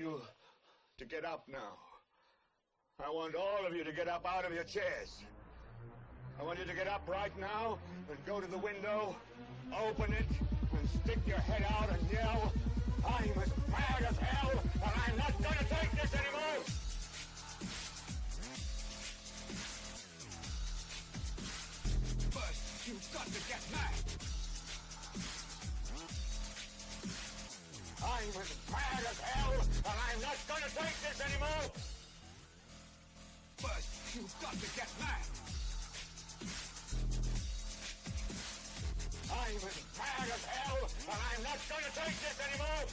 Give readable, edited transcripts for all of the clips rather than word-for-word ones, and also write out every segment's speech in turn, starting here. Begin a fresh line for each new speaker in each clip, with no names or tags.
You to get up now. I want all of you to get up out of your chairs. I want you to get up right now and go to the window, open it, and stick your head out and yell, "I'm as mad as hell, and I'm not going to take this anymore!" First, you've got to get mad. I'm as mad as hell, and I'm not going to take this anymore! First, you've got to get mad. I'm as mad as hell, and I'm not going to take this anymore!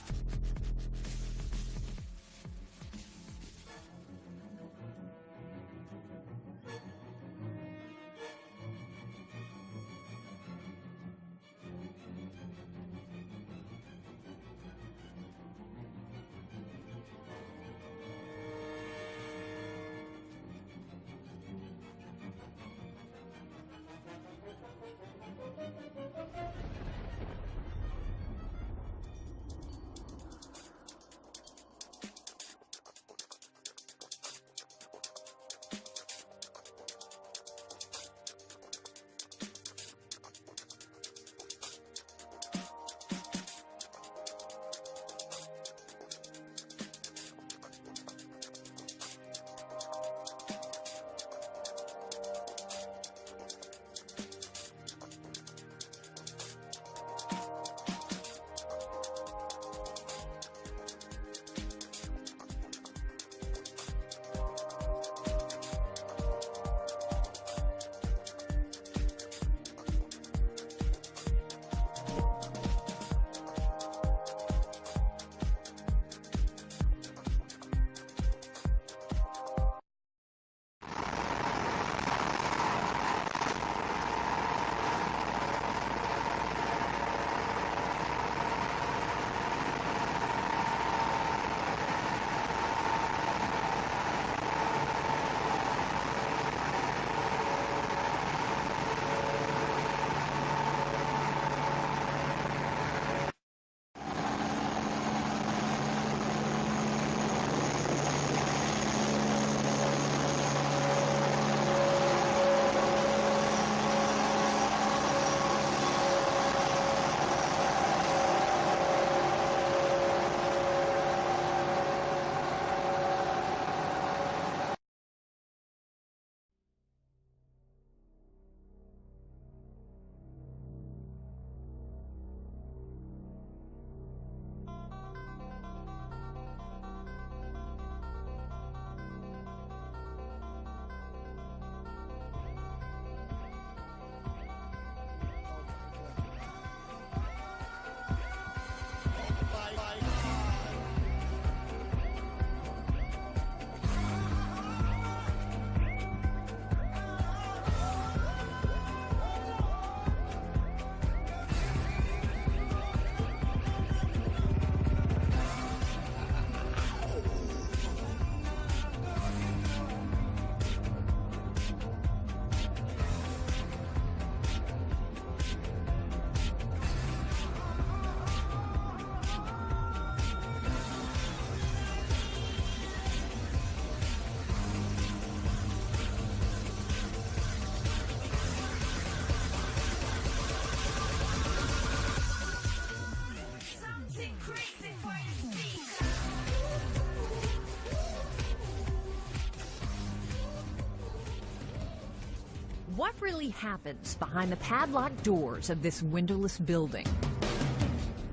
What really happens behind the padlocked doors of this windowless building?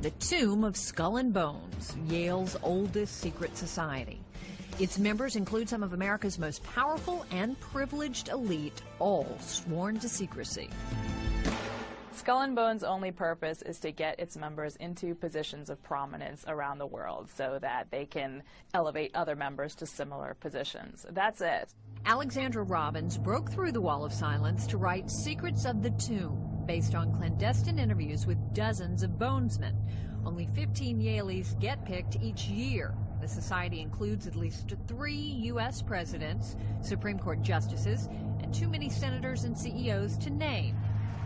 The Tomb of Skull and Bones, Yale's oldest secret society. Its members include some of America's most powerful and privileged elite, all sworn to secrecy.
Skull and Bones' only purpose is to get its members into positions of prominence around the world so that they can elevate other members to similar positions. That's it.
Alexandra Robbins broke through the wall of silence to write Secrets of the Tomb, based on clandestine interviews with dozens of bonesmen. Only 15 Yaleys get picked each year. The society includes at least 3 U.S. presidents, Supreme Court justices, and too many senators and CEOs to name.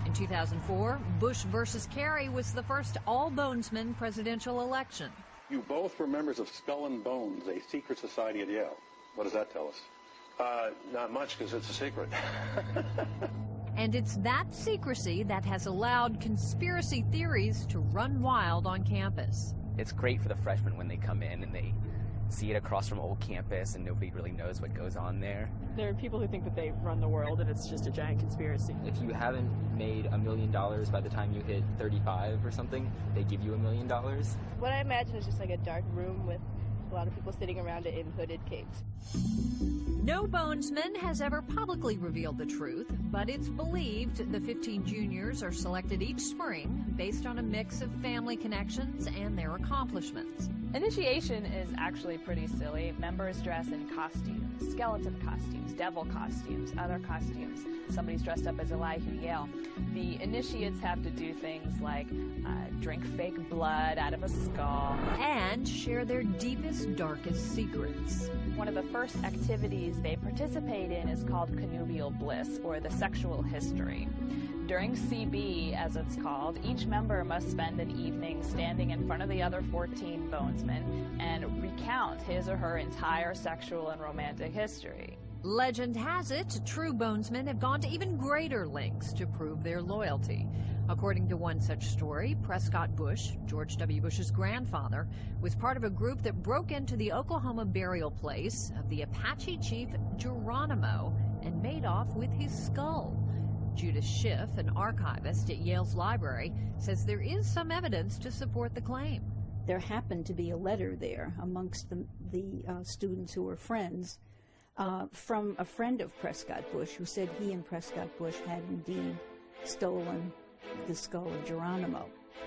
In 2004, Bush versus Kerry was the first all-bonesman presidential election.
You both were members of Skull and Bones, a secret society at Yale. What does that tell us?
Not much, because it's a secret.
And it's that secrecy that has allowed conspiracy theories to run wild on campus.
It's great for the freshmen when they come in and they see it across from old campus and nobody really knows what goes on there.
There are people who think that they run the world and it's just a giant conspiracy.
If you haven't made $1 million by the time you hit 35 or something, they give you $1 million.
What I imagine is just like a dark room with a lot of people sitting around it in hooded capes.
No bonesman has ever publicly revealed the truth, but it's believed the 15 juniors are selected each spring based on a mix of family connections and their accomplishments.
Initiation is actually pretty silly. Members dress in costumes, skeleton costumes, devil costumes, other costumes. Somebody's dressed up as Elihu Yale. The initiates have to do things like drink fake blood out of a skull.
And share their deepest, darkest secrets.
One of the first activities they participate in is called connubial bliss, or the sexual history. During CB, as it's called, each member must spend an evening standing in front of the other 14 bonesmen and recount his or her entire sexual and romantic history.
Legend has it, true bonesmen have gone to even greater lengths to prove their loyalty. According to one such story, Prescott Bush, George W. Bush's grandfather, was part of a group that broke into the Oklahoma burial place of the Apache chief Geronimo and made off with his skull. Judith Schiff, an archivist at Yale's library, says there is some evidence to support the claim.
There happened to be a letter there amongst the students who were friends from a friend of Prescott Bush who said he and Prescott Bush had indeed stolen the skull of Geronimo.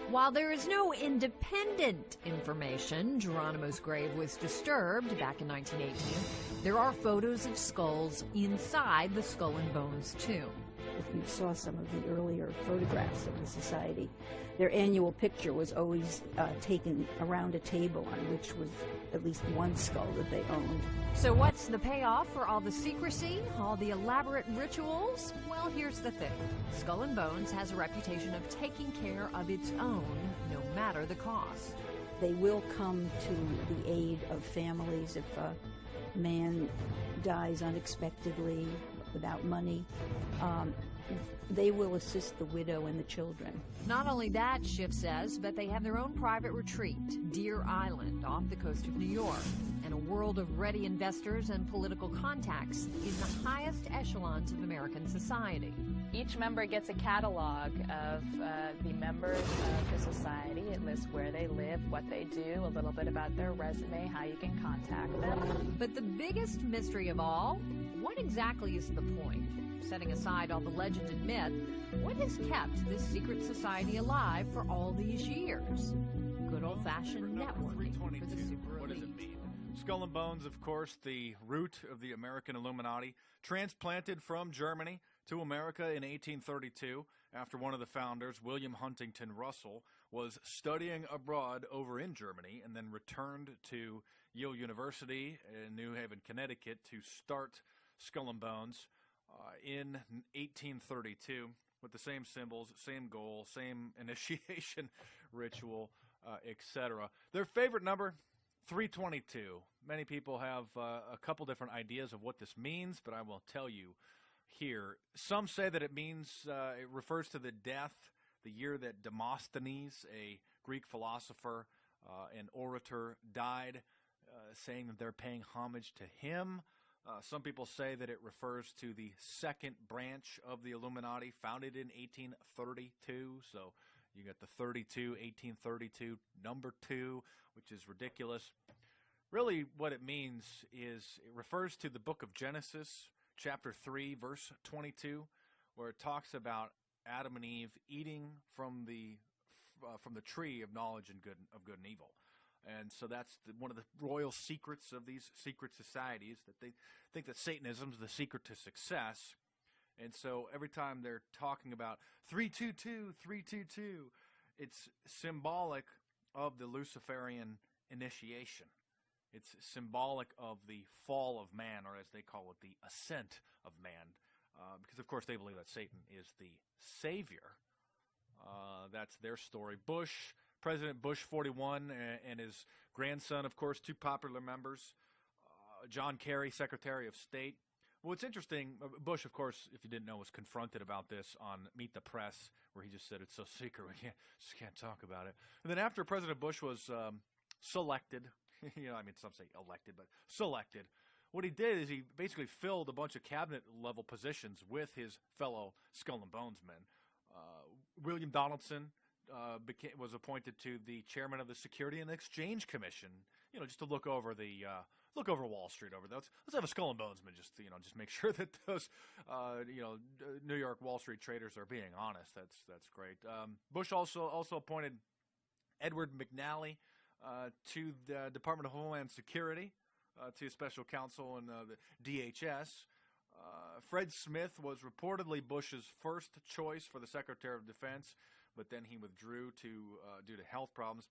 While there is no independent information Geronimo's grave was disturbed back in 1918, there are photos of skulls inside the Skull and Bones tomb.
If you saw some of the earlier photographs of the society, their annual picture was always taken around a table on which was at least one skull that they owned.
So what's the payoff for all the secrecy, all the elaborate rituals? Well, here's the thing. Skull and Bones has a reputation of taking care of its own, no matter the cost.
They will come to the aid of families if a man dies unexpectedly without money. They will assist the widow and the children.
Not only that, Schiff says, but they have their own private retreat, Deer Island, off the coast of New York, and a world of ready investors and political contacts in the highest echelons of American society.
Each member gets a catalog of the members of the society. It lists where they live, what they do, a little bit about their resume, how you can contact them.
But the biggest mystery of all, what exactly is the point? Setting aside all the legend and myth, what has kept this secret society alive for all these years? Good old-fashioned networking for the super
What does it
elite.
mean? Skull and Bones, of course, the root of the American Illuminati, transplanted from Germany to America in 1832 after one of the founders, William Huntington Russell, was studying abroad over in Germany and then returned to Yale University in New Haven, Connecticut to start Skull and Bones in 1832 with the same symbols, same goal, same initiation ritual, etc. Their favorite number, 322. Many people have a couple different ideas of what this means, but I will tell you here. Some say that it means, it refers to the death, the year that Demosthenes, a Greek philosopher and orator, died, saying that they're paying homage to him. Some people say that it refers to the second branch of the Illuminati, founded in 1832. So you got the 32, 1832, number 2, which is ridiculous. Really what it means is it refers to the book of Genesis, chapter 3, verse 22, where it talks about Adam and Eve eating from the tree of knowledge and of good and evil. And so that's one of the royal secrets of these secret societies, that they think that Satanism is the secret to success. And so every time they're talking about 322, 322, it's symbolic of the Luciferian initiation. It's symbolic of the fall of man, or as they call it, the ascent of man. Because, of course, they believe that Satan is the savior. That's their story. President Bush 41 and his grandson, of course, two popular members, John Kerry, Secretary of State. What's interesting, Bush, of course, if you didn't know, was confronted about this on Meet the Press, where he just said it's so secret we just can't talk about it. And then after President Bush was selected, I mean, some say elected, but selected, what he did is he basically filled a bunch of cabinet-level positions with his fellow Skull and Bones men. William Donaldson was appointed to the chairman of the Security and Exchange Commission, just to look over Wall Street over there. Let's have a Skull and Bonesman just make sure that those New York Wall Street traders are being honest. That's great. Bush also appointed Edward McNally to the Department of Homeland Security, to special counsel in the DHS. Fred Smith was reportedly Bush's first choice for the Secretary of Defense, but then he withdrew due to health problems.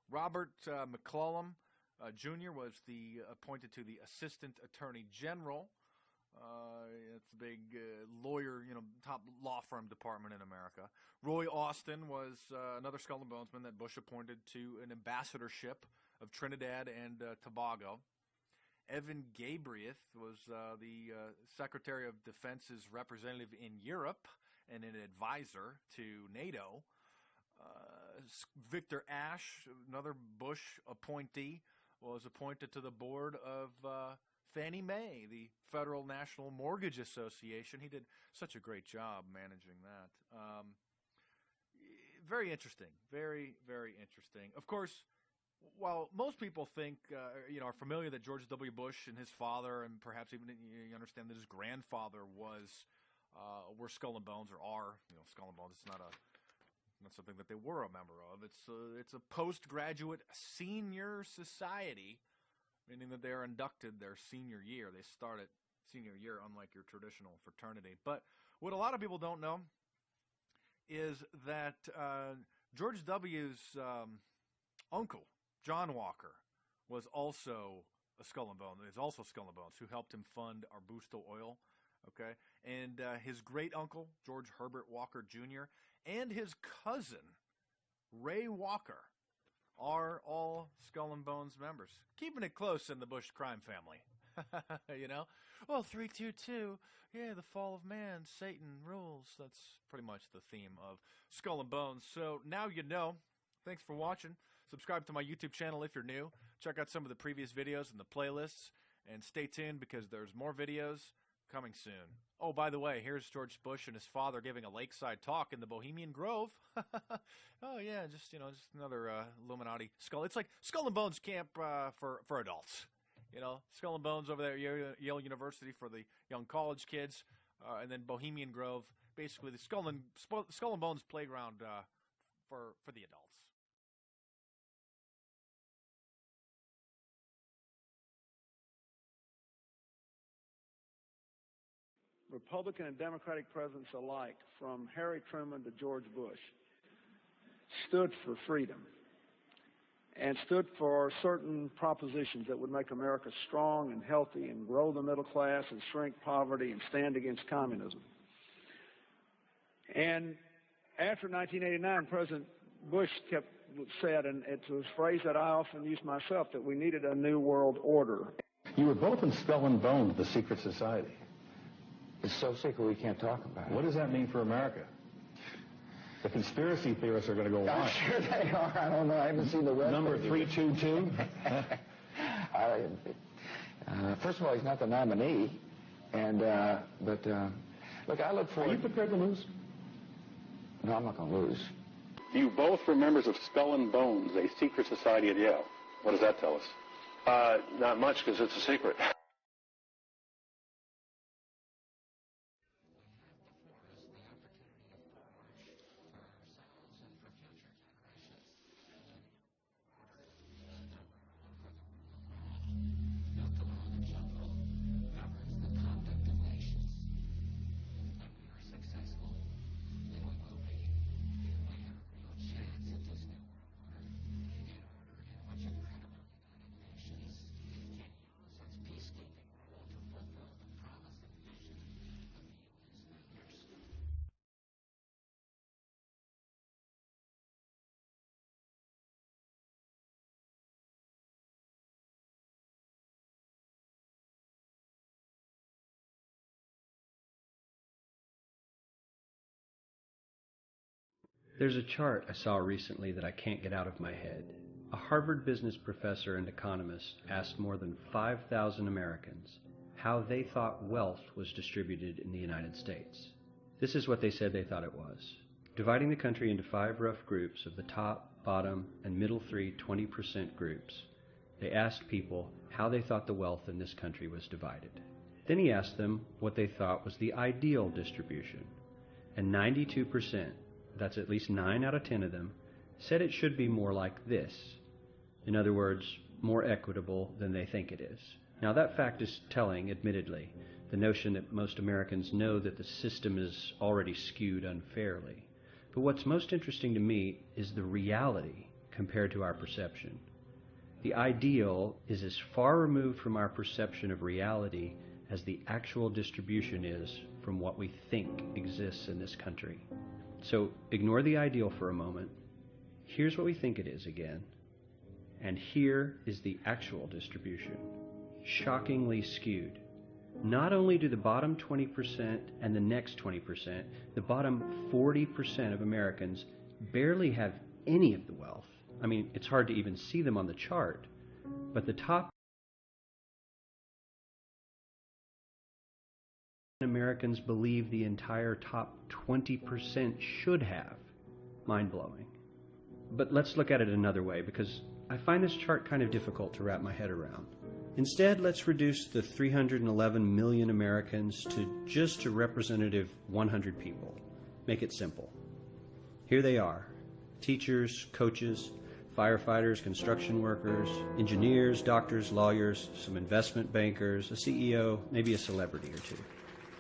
Robert McClellan Jr. was appointed to the Assistant Attorney General. It's a big lawyer, top law firm department in America. Roy Austin was another Skull and Bonesman that Bush appointed to an ambassadorship of Trinidad and Tobago. Evan Gabriel was the Secretary of Defense's representative in Europe and an advisor to NATO. Victor Ashe, another Bush appointee, was appointed to the board of Fannie Mae, the Federal National Mortgage Association. He did such a great job managing that. Very interesting. Very, very interesting. Of course, while most people think, are familiar that George W. Bush and his father, and perhaps even you understand that his grandfather were Skull and Bones, or are, Skull and Bones. It's not something that they were a member of. It's a postgraduate senior society, meaning that they are inducted their senior year. They start at senior year, unlike your traditional fraternity. But what a lot of people don't know is that George W.'s uncle, John Walker, was also a Skull and Bones. Is also Skull and Bones, who helped him fund Arbusto Oil. Okay, and his great uncle, George Herbert Walker Jr., and his cousin, Ray Walker, are all Skull and Bones members. Keeping it close in the Bush crime family. Well, 322, yeah, the fall of man, Satan rules. That's pretty much the theme of Skull and Bones. So now you know. Thanks for watching. Subscribe to my YouTube channel if you're new. Check out some of the previous videos and the playlists. And stay tuned because there's more videos coming soon. Oh, by the way, here's George Bush and his father giving a lakeside talk in the Bohemian Grove. Oh, yeah, just another Illuminati skull. It's like Skull and Bones camp for adults. Skull and Bones over there at Yale University for the young college kids. And then Bohemian Grove, basically the Skull and Bones playground for the adults.
Republican and Democratic presidents alike, from Harry Truman to George Bush, stood for freedom and stood for certain propositions that would make America strong and healthy and grow the middle class and shrink poverty and stand against communism. And after 1989, President Bush said, and it's a phrase that I often use myself, that we needed a new world order.
You were both in Skull and Bones, the secret society.
It's so secret we can't talk about it.
What does that mean for America? The conspiracy theorists are going to go
I'm
wild.
sure they are. I don't know. I haven't seen the rest
Number
of it.
322?
First of all, he's not the nominee. And, look, I look forward...
Are you prepared to lose?
No, I'm not going to lose.
You both were members of Skull and Bones, a secret society at Yale. What does that tell us?
Not much, because it's a secret.
Peace There's a chart I saw recently that I can't get out of my head. A Harvard business professor and economist asked more than 5,000 Americans how they thought wealth was distributed in the United States. This is what they said they thought it was. Dividing the country into 5 rough groups of the top, bottom, and middle 3 20% groups, they asked people how they thought the wealth in this country was divided. Then he asked them what they thought was the ideal distribution. And 92%, that's at least 9 out of 10 of them, said it should be more like this. In other words, more equitable than they think it is. Now that fact is telling, admittedly, the notion that most Americans know that the system is already skewed unfairly. But what's most interesting to me is the reality compared to our perception. The ideal is as far removed from our perception of reality as the actual distribution is from what we think exists in this country. So ignore the ideal for a moment. Here's what we think it is again. And here is the actual distribution. Shockingly skewed. Not only do the bottom 20% and the next 20%, the bottom 40% of Americans barely have any of the wealth. I mean, it's hard to even see them on the chart. But the top Americans believe the entire top 20% should have. Mind-blowing. But let's look at it another way, because I find this chart kind of difficult to wrap my head around. Instead, let's reduce the 311 million Americans to just a representative 100 people. Make it simple. Here they are. Teachers, coaches, firefighters, construction workers, engineers, doctors, lawyers, some investment bankers, a CEO, maybe a celebrity or two.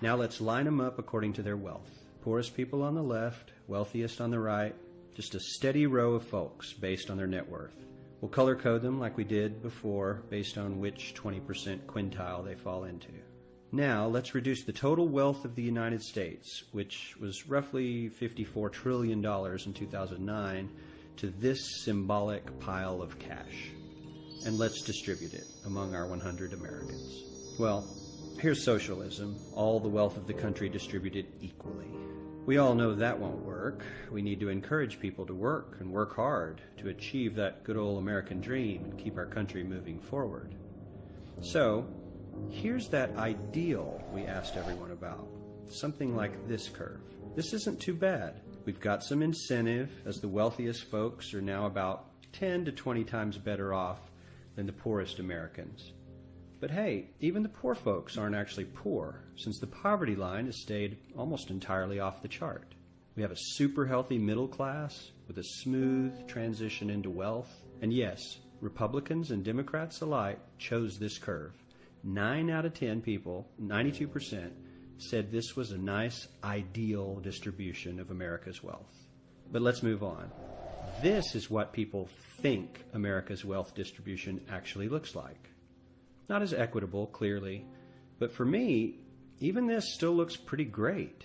Now let's line them up according to their wealth. Poorest people on the left, wealthiest on the right, just a steady row of folks based on their net worth. We'll color code them like we did before based on which 20% quintile they fall into. Now let's reduce the total wealth of the United States, which was roughly $54 trillion in 2009, to this symbolic pile of cash. And let's distribute it among our 100 Americans. Well, here's socialism, all the wealth of the country distributed equally. We all know that won't work. We need to encourage people to work and work hard to achieve that good old American dream and keep our country moving forward. So, here's that ideal we asked everyone about. Something like this curve. This isn't too bad. We've got some incentive, as the wealthiest folks are now about 10 to 20 times better off than the poorest Americans. But hey, even the poor folks aren't actually poor, since the poverty line has stayed almost entirely off the chart. We have a super healthy middle class with a smooth transition into wealth. And yes, Republicans and Democrats alike chose this curve. 9 out of 10 people, 92%, said this was a nice, ideal distribution of America's wealth. But let's move on. This is what people think America's wealth distribution actually looks like. Not as equitable, clearly, but for me, even this still looks pretty great.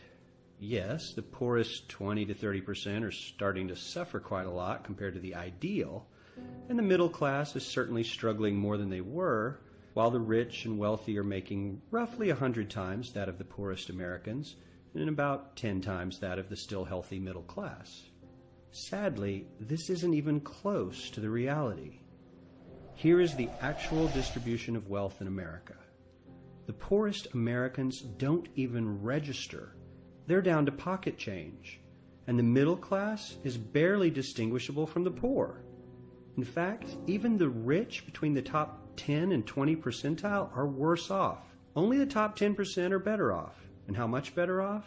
Yes, the poorest 20 to 30% are starting to suffer quite a lot compared to the ideal, and the middle class is certainly struggling more than they were, while the rich and wealthy are making roughly 100 times that of the poorest Americans, and about 10 times that of the still healthy middle class. Sadly, this isn't even close to the reality. Here is the actual distribution of wealth in America. The poorest Americans don't even register. They're down to pocket change. And the middle class is barely distinguishable from the poor. In fact, even the rich between the top 10 and 20 percentile are worse off. Only the top 10% are better off. And how much better off?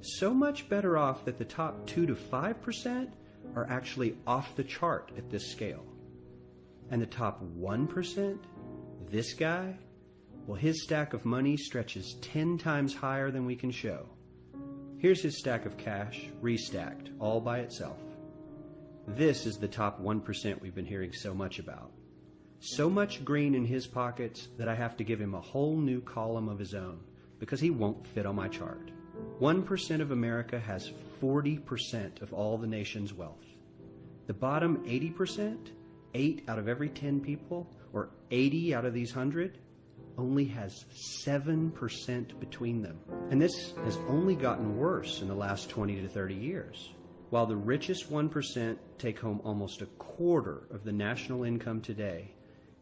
So much better off that the top 2 to 5% are actually off the chart at this scale. And the top 1%, this guy, well, his stack of money stretches 10 times higher than we can show. Here's his stack of cash, restacked, all by itself. This is the top 1% we've been hearing so much about. So much green in his pockets that I have to give him a whole new column of his own, because he won't fit on my chart. 1% of America has 40% of all the nation's wealth. The bottom 80%, 8 out of every 10 people, or 80 out of these 100, only has 7% between them. And this has only gotten worse in the last 20 to 30 years. While the richest 1% take home almost a quarter of the national income today,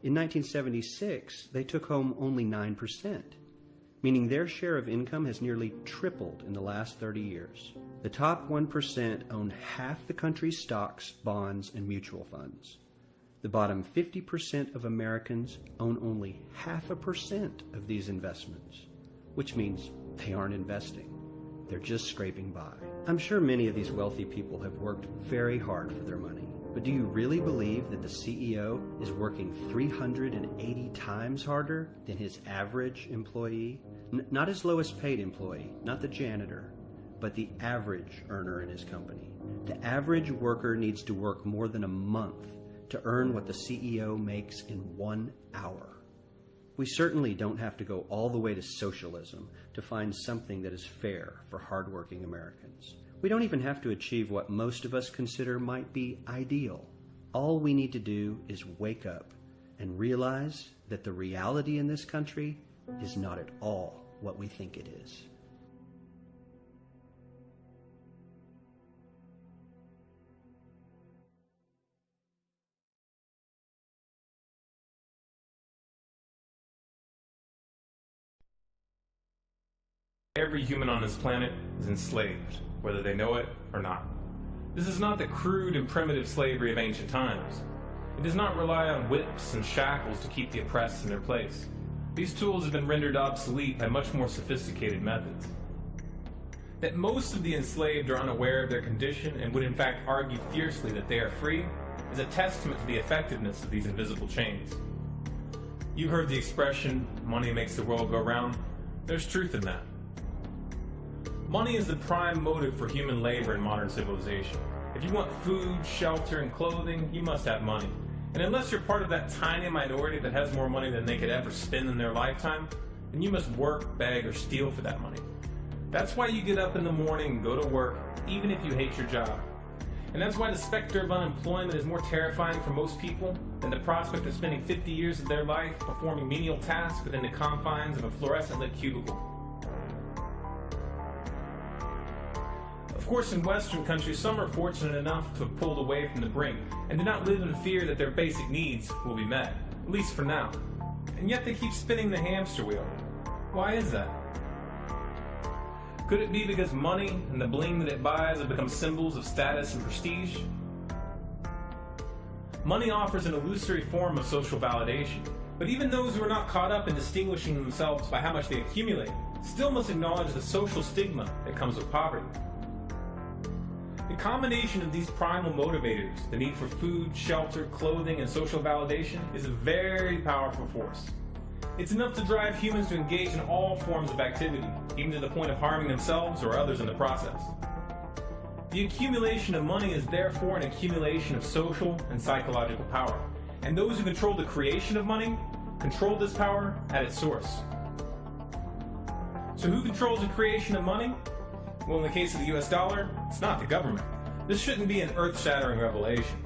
in 1976 they took home only 9%, meaning their share of income has nearly tripled in the last 30 years. The top 1% own half the country's stocks, bonds, and mutual funds. The bottom 50% of Americans own only 0.5% of these investments, which means they aren't investing. They're just scraping by. I'm sure many of these wealthy people have worked very hard for their money, but do you really believe that the CEO is working 380 times harder than his average employee? Not his lowest paid employee, not the janitor, but the average earner in his company. The average worker needs to work more than a month to earn what the CEO makes in 1 hour. We certainly don't have to go all the way to socialism to find something that is fair for hardworking Americans. We don't even have to achieve what most of us consider might be ideal. All we need to do is wake up and realize that the reality in this country is not at all what we think it is.
Every human on this planet is enslaved, whether they know it or not. This is not the crude and primitive slavery of ancient times. It does not rely on whips and shackles to keep the oppressed in their place. These tools have been rendered obsolete by much more sophisticated methods. That most of the enslaved are unaware of their condition and would in fact argue fiercely that they are free is a testament to the effectiveness of these invisible chains. You've heard the expression, money makes the world go round. There's truth in that. Money is the prime motive for human labor in modern civilization. If you want food, shelter, and clothing, you must have money. And unless you're part of that tiny minority that has more money than they could ever spend in their lifetime, then you must work, beg, or steal for that money. That's why you get up in the morning and go to work, even if you hate your job. And that's why the specter of unemployment is more terrifying for most people than the prospect of spending 50 years of their life performing menial tasks within the confines of a fluorescent-lit cubicle. Of course, in Western countries, some are fortunate enough to have pulled away from the brink and do not live in fear that their basic needs will be met, at least for now. And yet they keep spinning the hamster wheel. Why is that? Could it be because money and the bling that it buys have become symbols of status and prestige? Money offers an illusory form of social validation, but even those who are not caught up in distinguishing themselves by how much they accumulate still must acknowledge the social stigma that comes with poverty. The combination of these primal motivators, the need for food, shelter, clothing, and social validation, is a very powerful force. It's enough to drive humans to engage in all forms of activity, even to the point of harming themselves or others in the process. The accumulation of money is therefore an accumulation of social and psychological power, and those who control the creation of money control this power at its source. So who controls the creation of money? Well, in the case of the US dollar, it's not the government. This shouldn't be an earth-shattering revelation.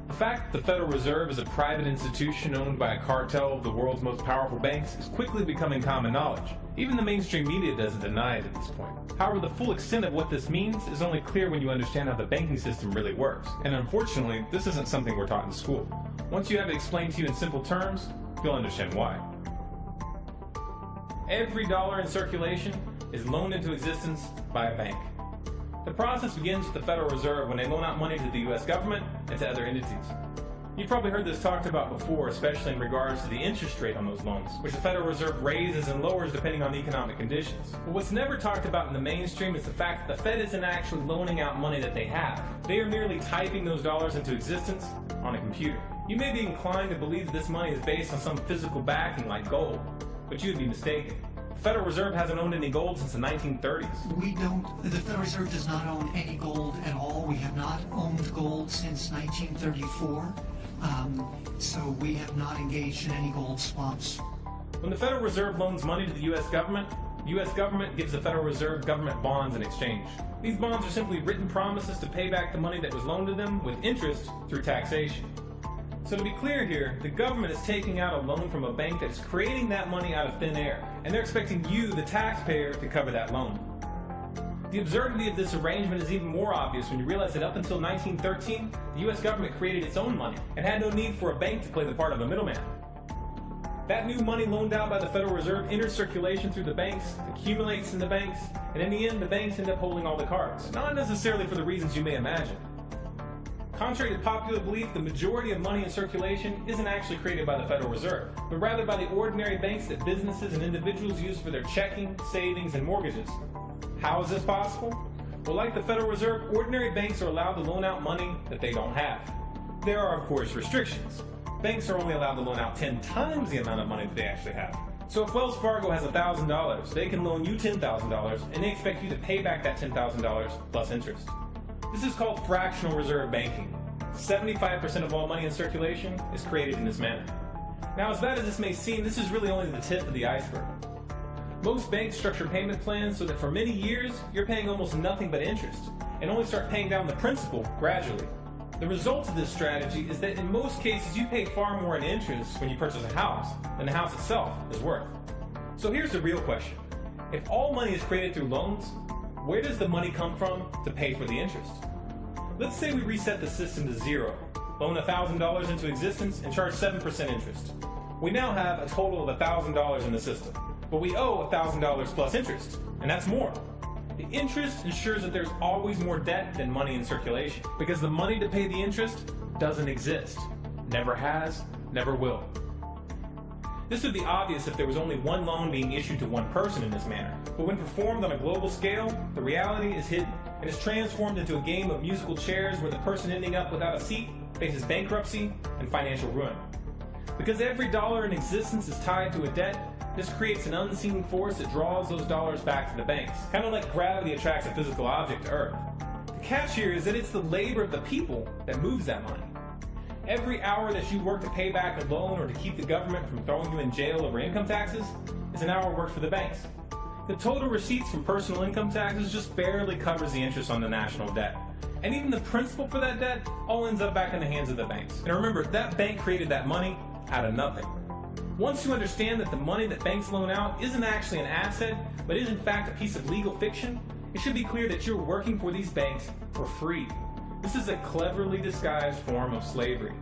The fact that the Federal Reserve is a private institution owned by a cartel of the world's most powerful banks is quickly becoming common knowledge. Even the mainstream media doesn't deny it at this point. However, the full extent of what this means is only clear when you understand how the banking system really works. And unfortunately, this isn't something we're taught in school. Once you have it explained to you in simple terms, you'll understand why. Every dollar in circulation is loaned into existence by a bank. The process begins with the Federal Reserve when they loan out money to the US government and to other entities. You've probably heard this talked about before, especially in regards to the interest rate on those loans, which the Federal Reserve raises and lowers depending on the economic conditions. But what's never talked about in the mainstream is the fact that the Fed isn't actually loaning out money that they have. They are merely typing those dollars into existence on a computer. You may be inclined to believe that this money is based on some physical backing like gold, but you would be mistaken. The Federal Reserve hasn't owned any gold since the 1930s.
The Federal Reserve does not own any gold at all. We have not owned gold since 1934. So we have not engaged in any gold swaps.
When the Federal Reserve loans money to the U.S. government gives the Federal Reserve government bonds in exchange. These bonds are simply written promises to pay back the money that was loaned to them with interest through taxation. So to be clear here, the government is taking out a loan from a bank that's creating that money out of thin air, and they're expecting you, the taxpayer, to cover that loan. The absurdity of this arrangement is even more obvious when you realize that up until 1913, the U.S. government created its own money and had no need for a bank to play the part of a middleman. That new money loaned out by the Federal Reserve enters circulation through the banks, accumulates in the banks, and in the end, the banks end up holding all the cards. Not necessarily for the reasons you may imagine. Contrary to popular belief, the majority of money in circulation isn't actually created by the Federal Reserve, but rather by the ordinary banks that businesses and individuals use for their checking, savings, and mortgages. How is this possible? Well, like the Federal Reserve, ordinary banks are allowed to loan out money that they don't have. There are, of course, restrictions. Banks are only allowed to loan out 10 times the amount of money that they actually have. So if Wells Fargo has $1,000, they can loan you $10,000, and they expect you to pay back that $10,000 plus interest. This is called fractional reserve banking. 75% of all money in circulation is created in this manner. Now, as bad as this may seem, this is really only the tip of the iceberg. Most banks structure payment plans so that for many years, you're paying almost nothing but interest, and only start paying down the principal gradually. The result of this strategy is that in most cases, you pay far more in interest when you purchase a house than the house itself is worth. So here's the real question. If all money is created through loans, where does the money come from to pay for the interest? Let's say we reset the system to zero, loan $1,000 into existence, and charge 7% interest. We now have a total of $1,000 in the system, but we owe $1,000 plus interest, and that's more. The interest ensures that there's always more debt than money in circulation, because the money to pay the interest doesn't exist. Never has, never will. This would be obvious if there was only one loan being issued to one person in this manner, but when performed on a global scale, the reality is hidden and is transformed into a game of musical chairs where the person ending up without a seat faces bankruptcy and financial ruin. Because every dollar in existence is tied to a debt, this creates an unseen force that draws those dollars back to the banks, kind of like gravity attracts a physical object to Earth. The catch here is that it's the labor of the people that moves that money. Every hour that you work to pay back a loan or to keep the government from throwing you in jail over income taxes is an hour worked for the banks. The total receipts from personal income taxes just barely covers the interest on the national debt. And even the principal for that debt all ends up back in the hands of the banks. And remember, that bank created that money out of nothing. Once you understand that the money that banks loan out isn't actually an asset, but is in fact a piece of legal fiction, it should be clear that you're working for these banks for free. This is a cleverly disguised form of slavery.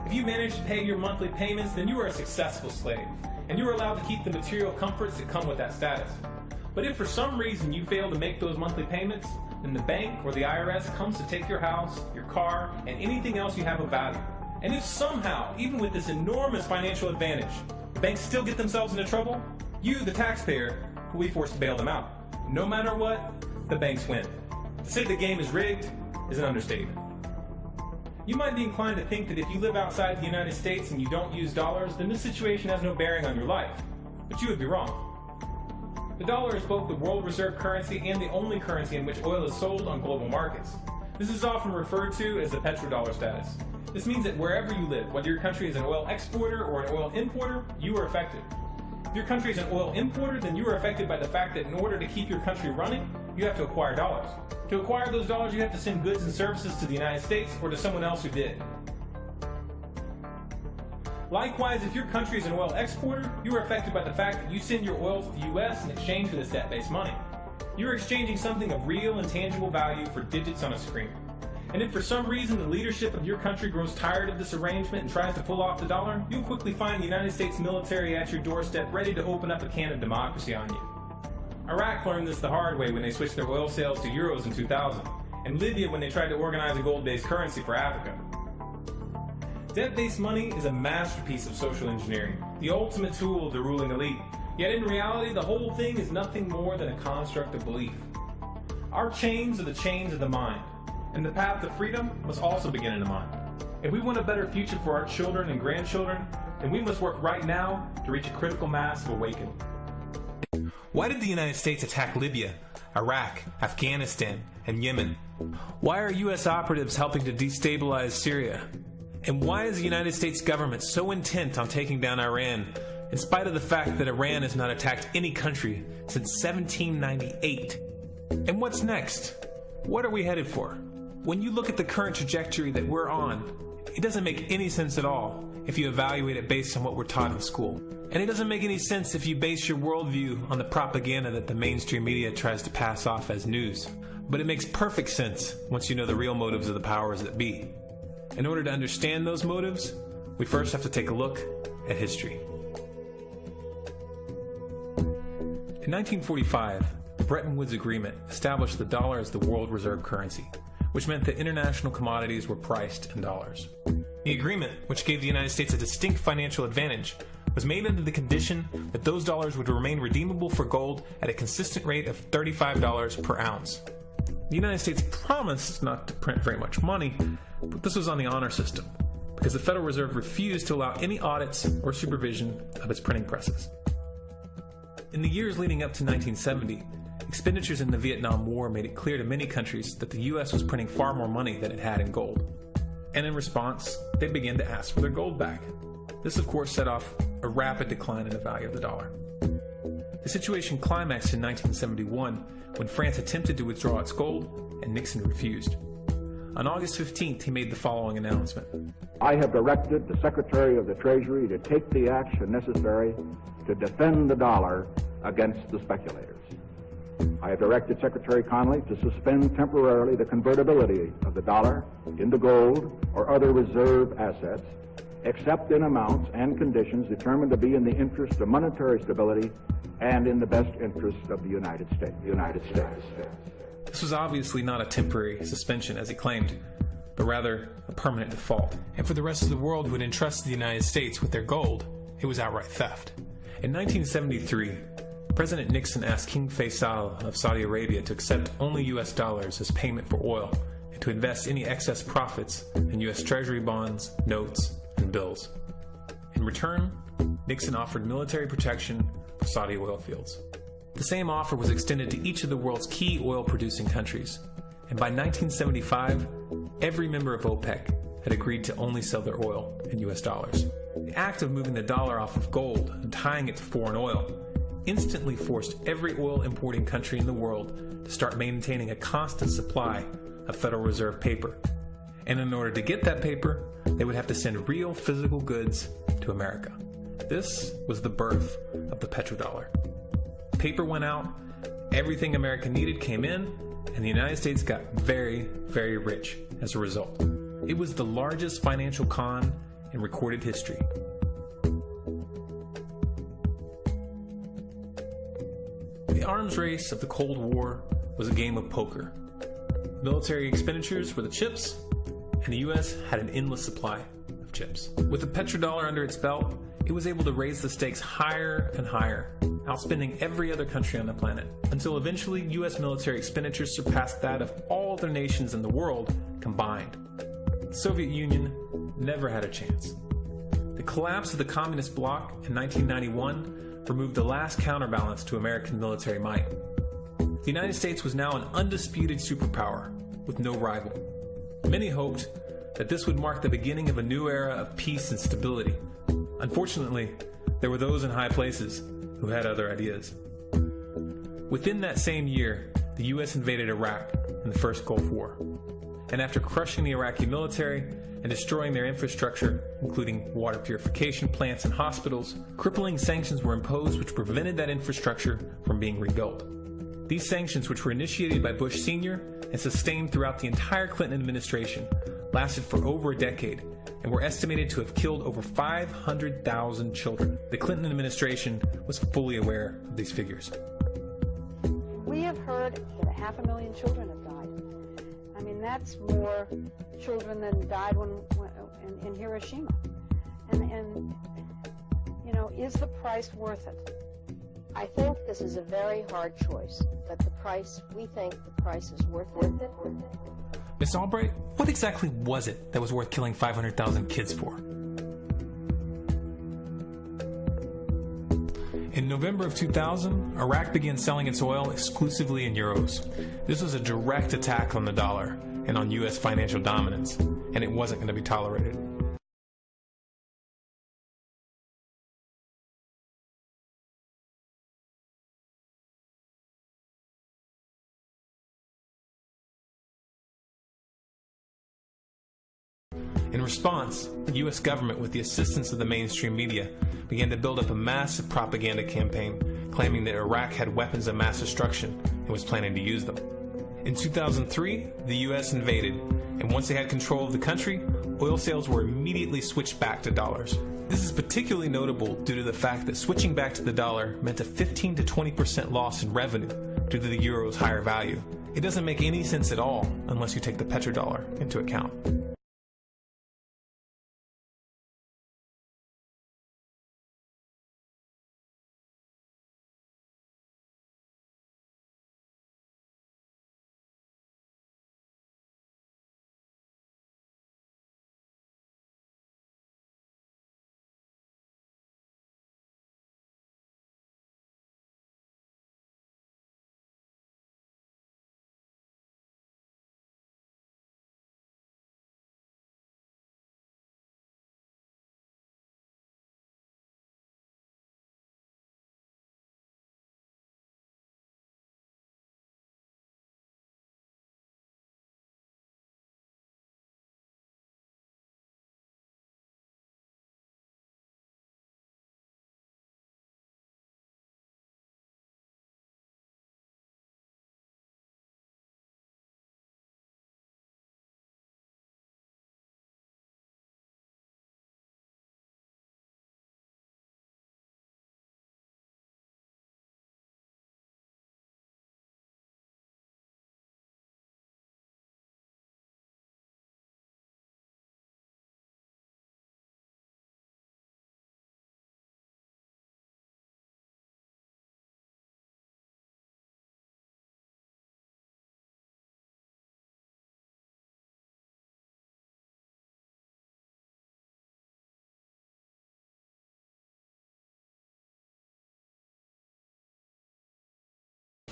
If you manage to pay your monthly payments, then you are a successful slave, and you are allowed to keep the material comforts that come with that status. But if for some reason you fail to make those monthly payments, then the bank or the IRS comes to take your house, your car, and anything else you have of value. And if somehow, even with this enormous financial advantage, the banks still get themselves into trouble, you, the taxpayer, will be forced to bail them out. No matter what, the banks win. To say the game is rigged is an understatement. You might be inclined to think that if you live outside the United States and you don't use dollars, then this situation has no bearing on your life. But you would be wrong. The dollar is both the world reserve currency and the only currency in which oil is sold on global markets. This is often referred to as the petrodollar status. This means that wherever you live, whether your country is an oil exporter or an oil importer, you are affected. If your country is an oil importer, then you are affected by the fact that in order to keep your country running, you have to acquire dollars. To acquire those dollars, you have to send goods and services to the United States or to someone else who did. Likewise, if your country is an oil exporter, you are affected by the fact that you send your oil to the U.S. in exchange for this debt-based money. You are exchanging something of real and tangible value for digits on a screen. And if for some reason the leadership of your country grows tired of this arrangement and tries to pull off the dollar, you'll quickly find the United States military at your doorstep ready to open up a can of democracy on you. Iraq learned this the hard way when they switched their oil sales to euros in 2000, and Libya when they tried to organize a gold-based currency for Africa. Debt-based money is a masterpiece of social engineering, the ultimate tool of the ruling elite. Yet in reality, the whole thing is nothing more than a construct of belief. Our chains are the chains of the mind, and the path to freedom must also begin in the mind. If we want a better future for our children and grandchildren, then we must work right now to reach a critical mass of awakening.
Why did the United States attack Libya, Iraq, Afghanistan, and Yemen? Why are U.S. operatives helping to destabilize Syria? And why is the United States government so intent on taking down Iran, in spite of the fact that Iran has not attacked any country since 1798? And what's next? What are we headed for? When you look at the current trajectory that we're on, it doesn't make any sense at all. if you evaluate it based on what we're taught in school. And it doesn't make any sense if you base your worldview on the propaganda that the mainstream media tries to pass off as news. But it makes perfect sense once you know the real motives of the powers that be. In order to understand those motives, we first have to take a look at history. In 1945, the Bretton Woods Agreement established the dollar as the world reserve currency, which meant that international commodities were priced in dollars. The agreement, which gave the United States a distinct financial advantage, was made under the condition that those dollars would remain redeemable for gold at a consistent rate of $35 per ounce. The United States promised not to print very much money, but this was on the honor system, because the Federal Reserve refused to allow any audits or supervision of its printing presses. In the years leading up to 1970, expenditures in the Vietnam War made it clear to many countries that the U.S. was printing far more money than it had in gold. And in response, they began to ask for their gold back. This, of course, set off a rapid decline in the value of the dollar. The situation climaxed in 1971 when France attempted to withdraw its gold and Nixon refused. On August 15th, he made the following announcement.
I have directed the Secretary of the Treasury to take the action necessary to defend the dollar against the speculators. I have directed Secretary Connally to suspend temporarily the convertibility of the dollar into gold or other reserve assets, except in amounts and conditions determined to be in the interest of monetary stability and in the best interest of the United States.
This was obviously not a temporary suspension, as he claimed, but rather a permanent default. And for the rest of the world who had entrusted the United States with their gold, it was outright theft. In 1973, President Nixon asked King Faisal of Saudi Arabia to accept only U.S. dollars as payment for oil and to invest any excess profits in U.S. Treasury bonds, notes, and bills. In return, Nixon offered military protection for Saudi oil fields. The same offer was extended to each of the world's key oil-producing countries, and by 1975, every member of OPEC had agreed to only sell their oil in U.S. dollars. The act of moving the dollar off of gold and tying it to foreign oil instantly forced every oil-importing country in the world to start maintaining a constant supply of Federal Reserve paper. And in order to get that paper, they would have to send real physical goods to America. This was the birth of the petrodollar. Paper went out, everything America needed came in, and the United States got very, very rich as a result. It was the largest financial con in recorded history. The arms race of the Cold War was a game of poker. Military expenditures were the chips, and the U.S. had an endless supply of chips. With the petrodollar under its belt, it was able to raise the stakes higher and higher, outspending every other country on the planet, until eventually U.S. military expenditures surpassed that of all other nations in the world combined. The Soviet Union never had a chance. The collapse of the communist bloc in 1991 removed the last counterbalance to American military might. The United States was now an undisputed superpower with no rival. Many hoped that this would mark the beginning of a new era of peace and stability. Unfortunately, there were those in high places who had other ideas. Within that same year, the U.S. invaded Iraq in the first Gulf War. And after crushing the Iraqi military and destroying their infrastructure, including water purification plants and hospitals, crippling sanctions were imposed which prevented that infrastructure from being rebuilt. These sanctions, which were initiated by Bush Sr. and sustained throughout the entire Clinton administration, lasted for over a decade and were estimated to have killed over 500,000 children. The Clinton administration was fully aware of these figures.
We have heard that 500,000 children have died. I mean, that's more children than died in Hiroshima. And, you know, is the price worth it?
I think this is a very hard choice, but we think the price is worth it.
Miss Albright, what exactly was it that was worth killing 500,000 kids for? In November of 2000, Iraq began selling its oil exclusively in euros. This was a direct attack on the dollar and on U.S. financial dominance, and it wasn't going to be tolerated. In response, the U.S. government, with the assistance of the mainstream media, began to build up a massive propaganda campaign claiming that Iraq had weapons of mass destruction and was planning to use them. In 2003, the U.S. invaded, and once they had control of the country, oil sales were immediately switched back to dollars. This is particularly notable due to the fact that switching back to the dollar meant a 15 to 20% loss in revenue due to the euro's higher value. It doesn't make any sense at all unless you take the petrodollar into account.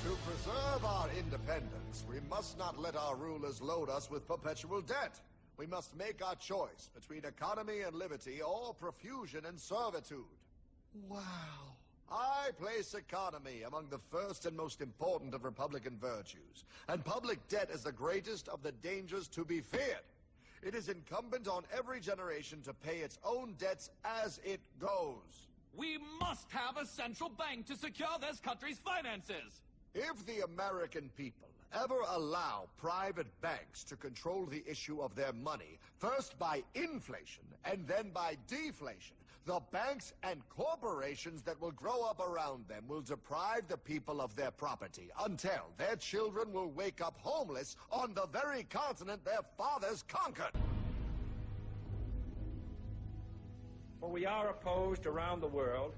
To preserve our independence, we must not let our rulers load us with perpetual debt. We must make our choice between economy and liberty or profusion and servitude. Wow. I place economy among the first and most important of Republican virtues, and public debt is the greatest of the dangers to be feared. It is incumbent on every generation to pay its own debts as it goes.
We must have a central bank to secure this country's finances.
If the American people ever allow private banks to control the issue of their money, first by inflation and then by deflation, the banks and corporations that will grow up around them will deprive the people of their property until their children will wake up homeless on the very continent their fathers conquered.
For we are opposed around the world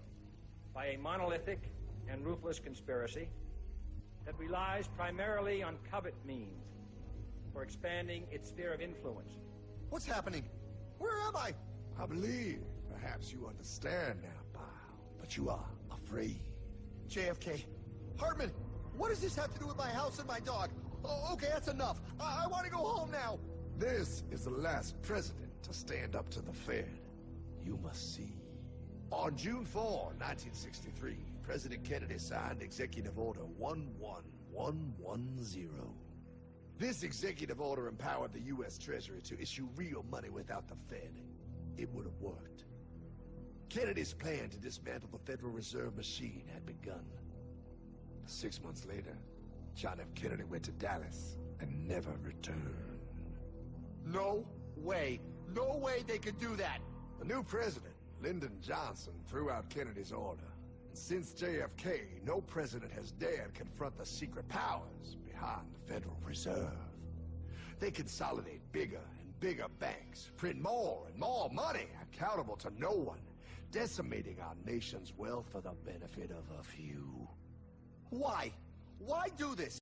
by a monolithic and ruthless conspiracy that relies primarily on covert means for expanding its sphere of influence.
What's happening? Where am I? I believe perhaps you understand now, pal, but you are afraid. JFK. Hartman, what does this have to do with my house and my dog? Oh, okay, that's enough. I want to go home now. This is the last president to stand up to the Fed. You must see. On June 4, 1963, President Kennedy signed Executive Order 11110. This executive order empowered the U.S. Treasury to issue real money without the Fed. It would have worked. Kennedy's plan to dismantle the Federal Reserve machine had begun. 6 months later, John F. Kennedy went to Dallas and never returned. No way. No way they could do that. The new president, Lyndon Johnson, threw out Kennedy's order. And since JFK, no president has dared confront the secret powers behind the Federal Reserve. They consolidate bigger and bigger banks, print more and more money, accountable to no one, decimating our nation's wealth for the benefit of a few. Why? Why do this?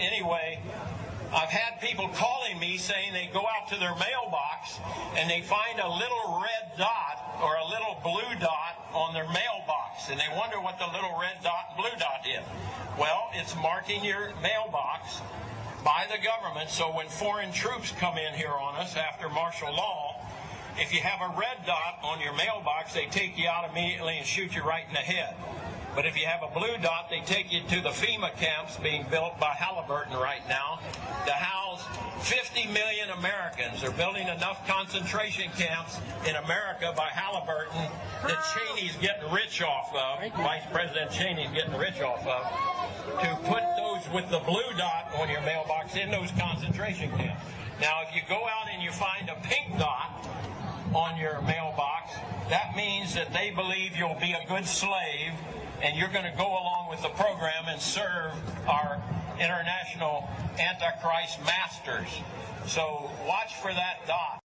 anyway, I've had people calling me saying they go out to their mailbox and they find a little red dot or a little blue dot on their mailbox, and they wonder what the little red dot and blue dot is. Well, it's marking your mailbox by the government, so when foreign troops come in here on us after martial law, if you have a red dot on your mailbox, they take you out immediately and shoot you right in the head. But if you have a blue dot, they take you to the FEMA camps being built by Halliburton right now to house 50 million Americans. They're building enough concentration camps in America by Halliburton that Cheney's getting rich off of, Vice President Cheney's getting rich off of, to put those with the blue dot on your mailbox in those concentration camps. Now, if you go out and you find a pink dot on your mailbox, that means that they believe you'll be a good slave and you're going to go along with the program and serve our international Antichrist masters. So watch for that dot.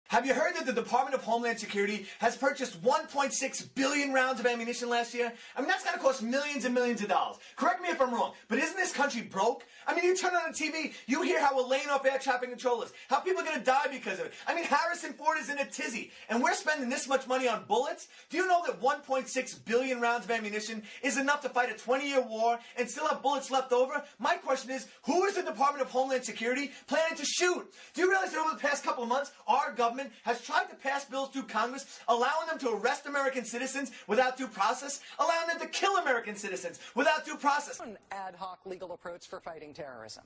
Have you heard that the Department of Homeland Security has purchased 1.6 billion rounds of ammunition last year? I mean, that's got to cost millions and millions of dollars. Correct me if I'm wrong, but isn't this country broke? I mean, you turn on the TV, you hear how we're laying off air traffic controllers, how people are going to die because of it. I mean, Harrison Ford is in a tizzy, and we're spending this much money on bullets? Do you know that 1.6 billion rounds of ammunition is enough to fight a 20-year war and still have bullets left over? My question is, who is the Department of Homeland Security planning to shoot? Do you realize that over the past couple of months, our government has tried to pass bills through Congress allowing them to arrest American citizens without due process, allowing them to kill American citizens without due process?
An ad hoc legal approach for fighting terrorism.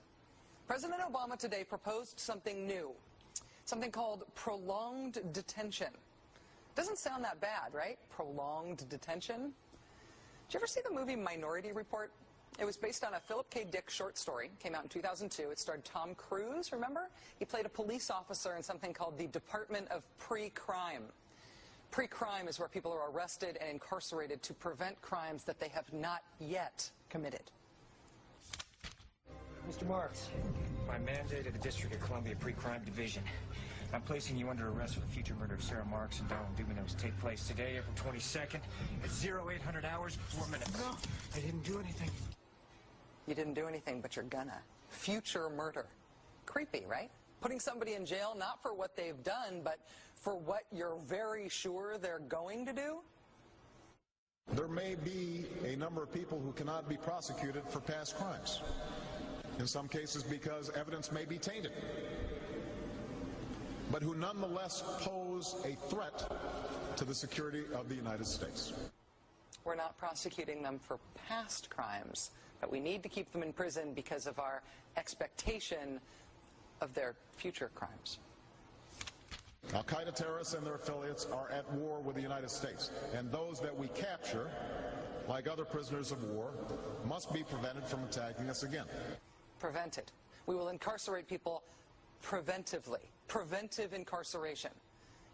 President Obama today proposed something new, something called prolonged detention. Doesn't sound that bad, right? Prolonged detention. Did you ever see the movie Minority Report? It was based on a Philip K. Dick short story. Came out in 2002. It starred Tom Cruise, remember? He played a police officer in something called the Department of Pre-Crime. Pre-crime is where people are arrested and incarcerated to prevent crimes that they have not yet committed.
Mr. Marks, by mandate of the District of Columbia Pre-Crime Division, I'm placing you under arrest for the future murder of Sarah Marks and Donald Dubinos. Take place today, April 22nd, at 0800 hours, 4 minutes. No, I didn't do anything.
You didn't do anything, but you're gonna. Future murder. Creepy, right? Putting somebody in jail not for what they've done, but for what you're very sure they're going to do?
There may be a number of people who cannot be prosecuted for past crimes. In some cases because evidence may be tainted, but who nonetheless pose a threat to the security of the United States.
We're not prosecuting them for past crimes, but we need to keep them in prison because of our expectation of their future crimes.
Al-Qaeda terrorists and their affiliates are at war with the United States, and those that we capture, like other prisoners of war, must be prevented from attacking us again.
Prevented. We will incarcerate people preventively. Preventive incarceration.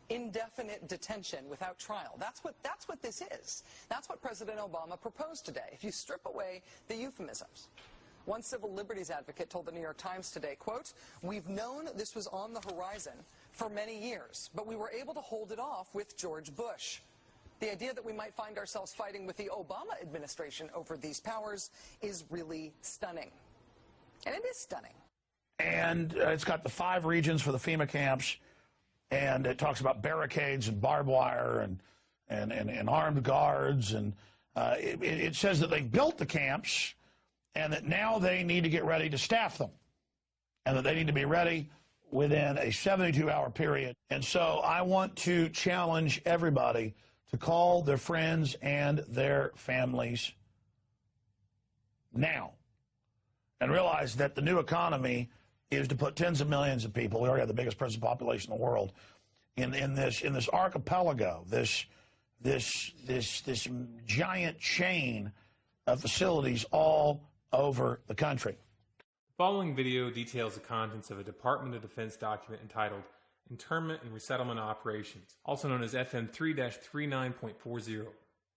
Indefinite detention without trial. That's what this is. That's what President Obama proposed today, if you strip away the euphemisms. One civil liberties advocate told the New York Times today, quote, "We've known this was on the horizon for many years, but we were able to hold it off with George Bush. The idea that we might find ourselves fighting with the Obama administration over these powers is really stunning." And it is stunning.
And it's got the 5 regions for the FEMA camps, and it talks about barricades and barbed wire and armed guards, and it says that they built the camps and that now they need to get ready to staff them, and that they need to be ready within a 72-hour period. And so I want to challenge everybody to call their friends and their families now and realize that the new economy is to put tens of millions of people, we already have the biggest prison population in the world, in this archipelago, this giant chain of facilities all over the country.
The following video details the contents of a Department of Defense document entitled Internment and Resettlement Operations, also known as FM 3-39.40.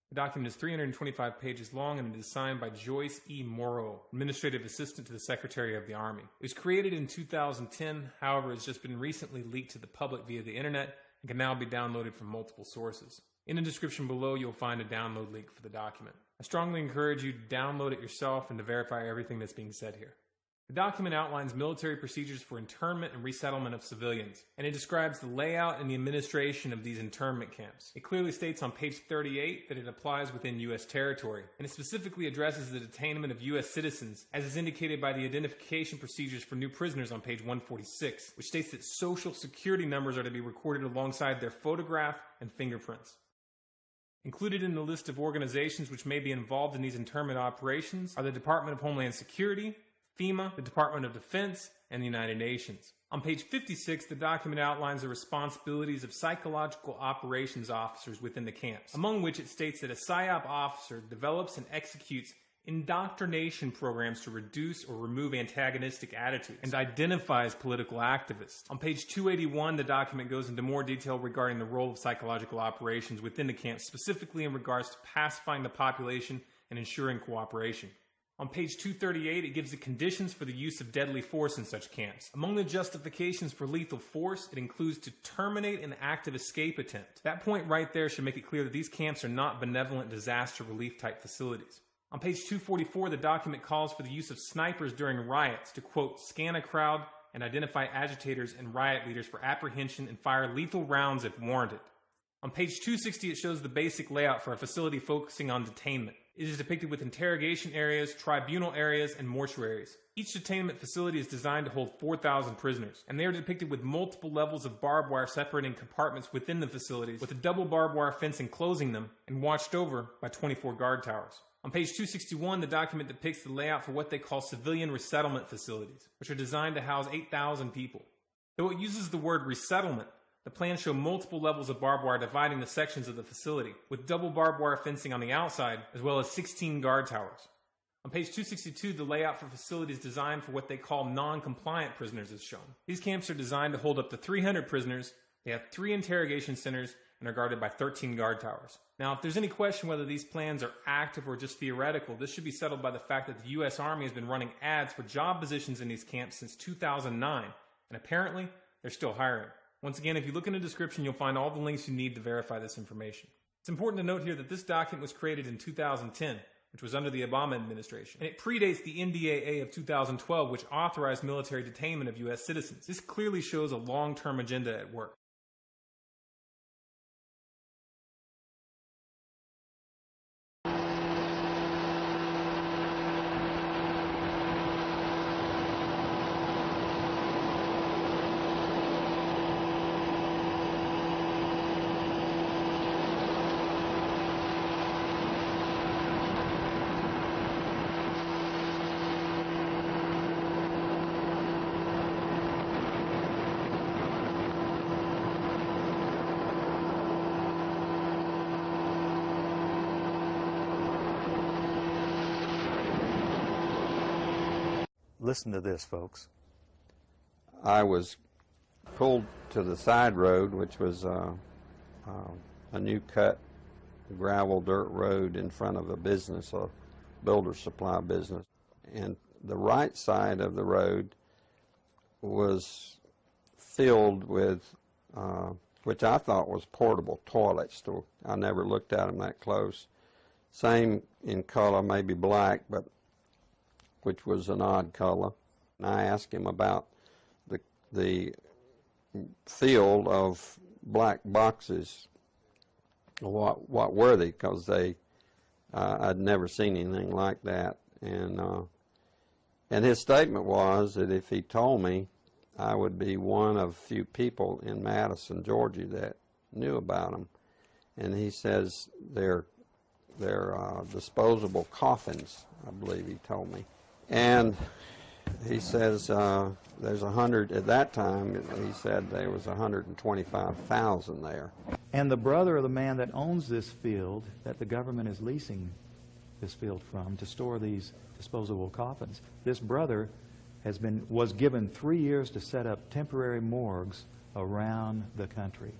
The document is 325 pages long and it is signed by Joyce E. Morrow, Administrative Assistant to the Secretary of the Army. It was created in 2010, however, it's just been recently leaked to the public via the internet and can now be downloaded from multiple sources. In the description below, you'll find a download link for the document. I strongly encourage you to download it yourself and to verify everything that's being said here. The document outlines military procedures for internment and resettlement of civilians, and it describes the layout and the administration of these internment camps. It clearly states on page 38 that it applies within U.S. territory, and it specifically addresses the detainment of U.S. citizens, as is indicated by the identification procedures for new prisoners on page 146, which states that social security numbers are to be recorded alongside their photograph and fingerprints. Included in the list of organizations which may be involved in these internment operations are the Department of Homeland Security, FEMA, the Department of Defense, and the United Nations. On page 56, the document outlines the responsibilities of psychological operations officers within the camps, among which it states that a PSYOP officer develops and executes indoctrination programs to reduce or remove antagonistic attitudes and identifies political activists. On page 281, the document goes into more detail regarding the role of psychological operations within the camps, specifically in regards to pacifying the population and ensuring cooperation. On page 238, it gives the conditions for the use of deadly force in such camps. Among the justifications for lethal force, it includes to terminate an active escape attempt. That point right there should make it clear that these camps are not benevolent disaster relief type facilities. On page 244, the document calls for the use of snipers during riots to, quote, scan a crowd and identify agitators and riot leaders for apprehension and fire lethal rounds if warranted. On page 260, it shows the basic layout for a facility focusing on detainment. It is depicted with interrogation areas, tribunal areas, and mortuaries. Each detainment facility is designed to hold 4,000 prisoners, and they are depicted with multiple levels of barbed wire separating compartments within the facilities, with a double barbed wire fence enclosing them, and watched over by 24 guard towers. On page 261, the document depicts the layout for what they call civilian resettlement facilities, which are designed to house 8,000 people. Though it uses the word resettlement, the plans show multiple levels of barbed wire dividing the sections of the facility, with double barbed wire fencing on the outside, as well as 16 guard towers. On page 262, the layout for facilities designed for what they call non-compliant prisoners is shown. These camps are designed to hold up to 300 prisoners, they have 3 interrogation centers, and are guarded by 13 guard towers. Now, if there's any question whether these plans are active or just theoretical, this should be settled by the fact that the U.S. Army has been running ads for job positions in these camps since 2009, and apparently, they're still hiring. Once again, if you look in the description, you'll find all the links you need to verify this information. It's important to note here that this document was created in 2010, which was under the Obama administration, and it predates the NDAA of 2012, which authorized military detainment of U.S. citizens. This clearly shows a long-term agenda at work.
Listen to this, folks.
I was pulled to the side road, which was a new cut gravel dirt road in front of a business, a builder supply business. And the right side of the road was filled with, which I thought was portable toilets. So I never looked at them that close. Same in color, maybe black, but which was an odd color. And I asked him about the field of black boxes. What were they? Because I'd never seen anything like that. And his statement was that if he told me, I would be one of few people in Madison, Georgia that knew about them. And he says they're disposable coffins, I believe he told me. And he says there's 100, at that time, he said there was 125,000 there.
And the brother of the man that owns this field, that the government is leasing this field from to store these disposable coffins, this brother was given 3 years to set up temporary morgues around the country.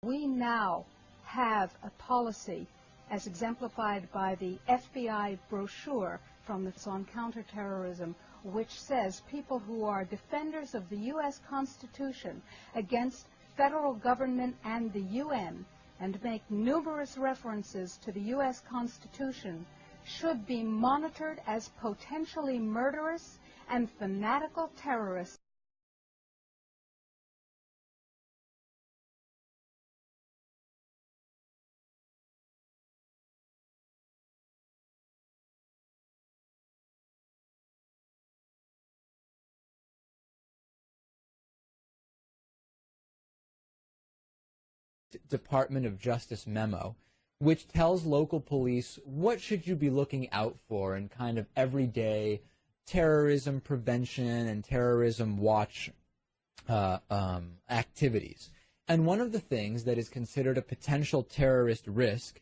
We now have a policy as exemplified by the FBI brochure from the on counterterrorism, which says people who are defenders of the U.S. Constitution against federal government and the UN and make numerous references to the U.S. Constitution should be monitored as potentially murderous and fanatical terrorists.
Department of Justice memo, which tells local police what should you be looking out for in kind of everyday terrorism prevention and terrorism watch activities. And one of the things that is considered a potential terrorist risk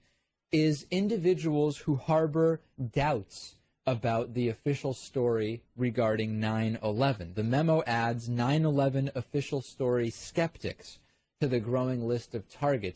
is individuals who harbor doubts about the official story regarding 9/11. The memo adds 9/11 official story skeptics to the growing list of targets.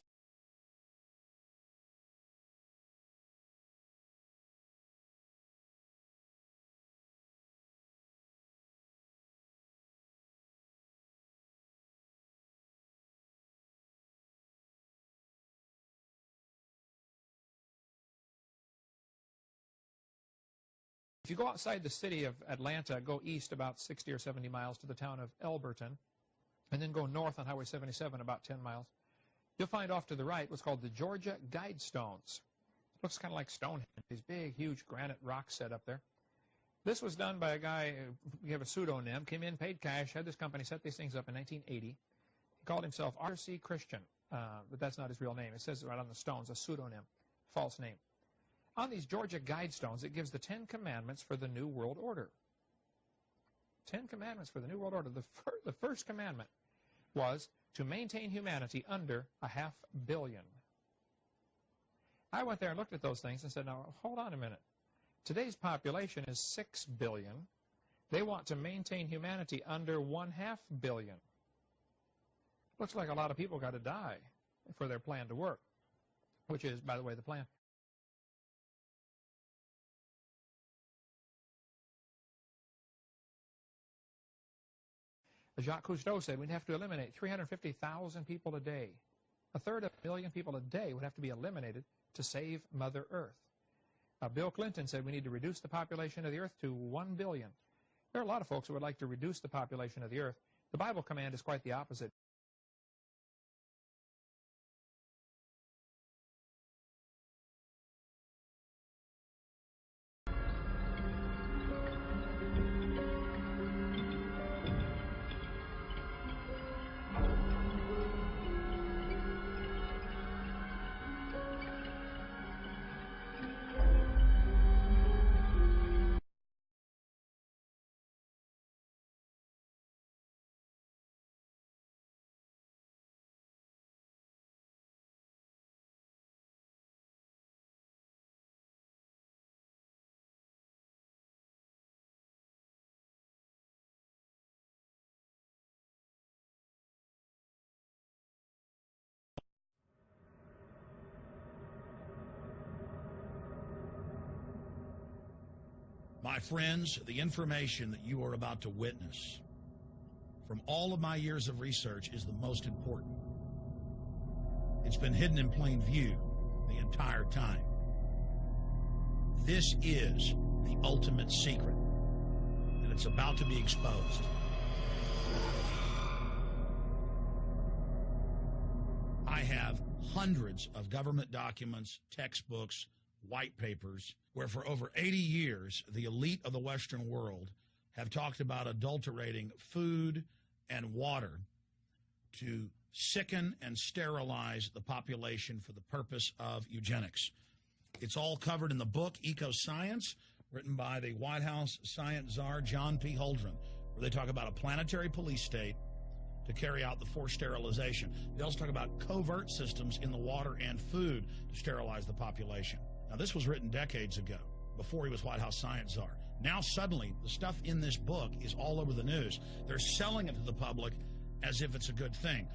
If you go outside the city of Atlanta, go east about 60 or 70 miles to the town of Elberton, and then go north on Highway 77 about 10 miles, you'll find off to the right what's called the Georgia Guidestones. It looks kind of like Stonehenge, these big, huge granite rocks set up there. This was done by a guy, we have a pseudonym, came in, paid cash, had this company set these things up in 1980. He called himself R.C. Christian, but that's not his real name. It says right on the stones, a pseudonym, false name. On these Georgia Guidestones, it gives the 10 Commandments for the New World Order. 10 Commandments for the New World Order. The first commandment was to maintain humanity under 500 million. I went there and looked at those things and said, now, hold on a minute. Today's population is 6 billion. They want to maintain humanity under 500 million. Looks like a lot of people got to die for their plan to work, which is, by the way, the plan. Jacques Cousteau said we'd have to eliminate 350,000 people a day. A third of a million people a day would have to be eliminated to save Mother Earth. Bill Clinton said we need to reduce the population of the Earth to 1 billion. There are a lot of folks who would like to reduce the population of the Earth. The Bible command is quite the opposite.
My friends, the information that you are about to witness from all of my years of research is the most important. It's been hidden in plain view the entire time. This is the ultimate secret, and it's about to be exposed. I have hundreds of government documents, textbooks, white papers, where for over 80 years, the elite of the Western world have talked about adulterating food and water to sicken and sterilize the population for the purpose of eugenics. It's all covered in the book Eco-Science, written by the White House science czar John P. Holdren, where they talk about a planetary police state to carry out the forced sterilization. They also talk about covert systems in the water and food to sterilize the population. Now, this was written decades ago, before he was White House science czar. Now, suddenly, the stuff in this book is all over the news. They're selling it to the public as if it's a good thing.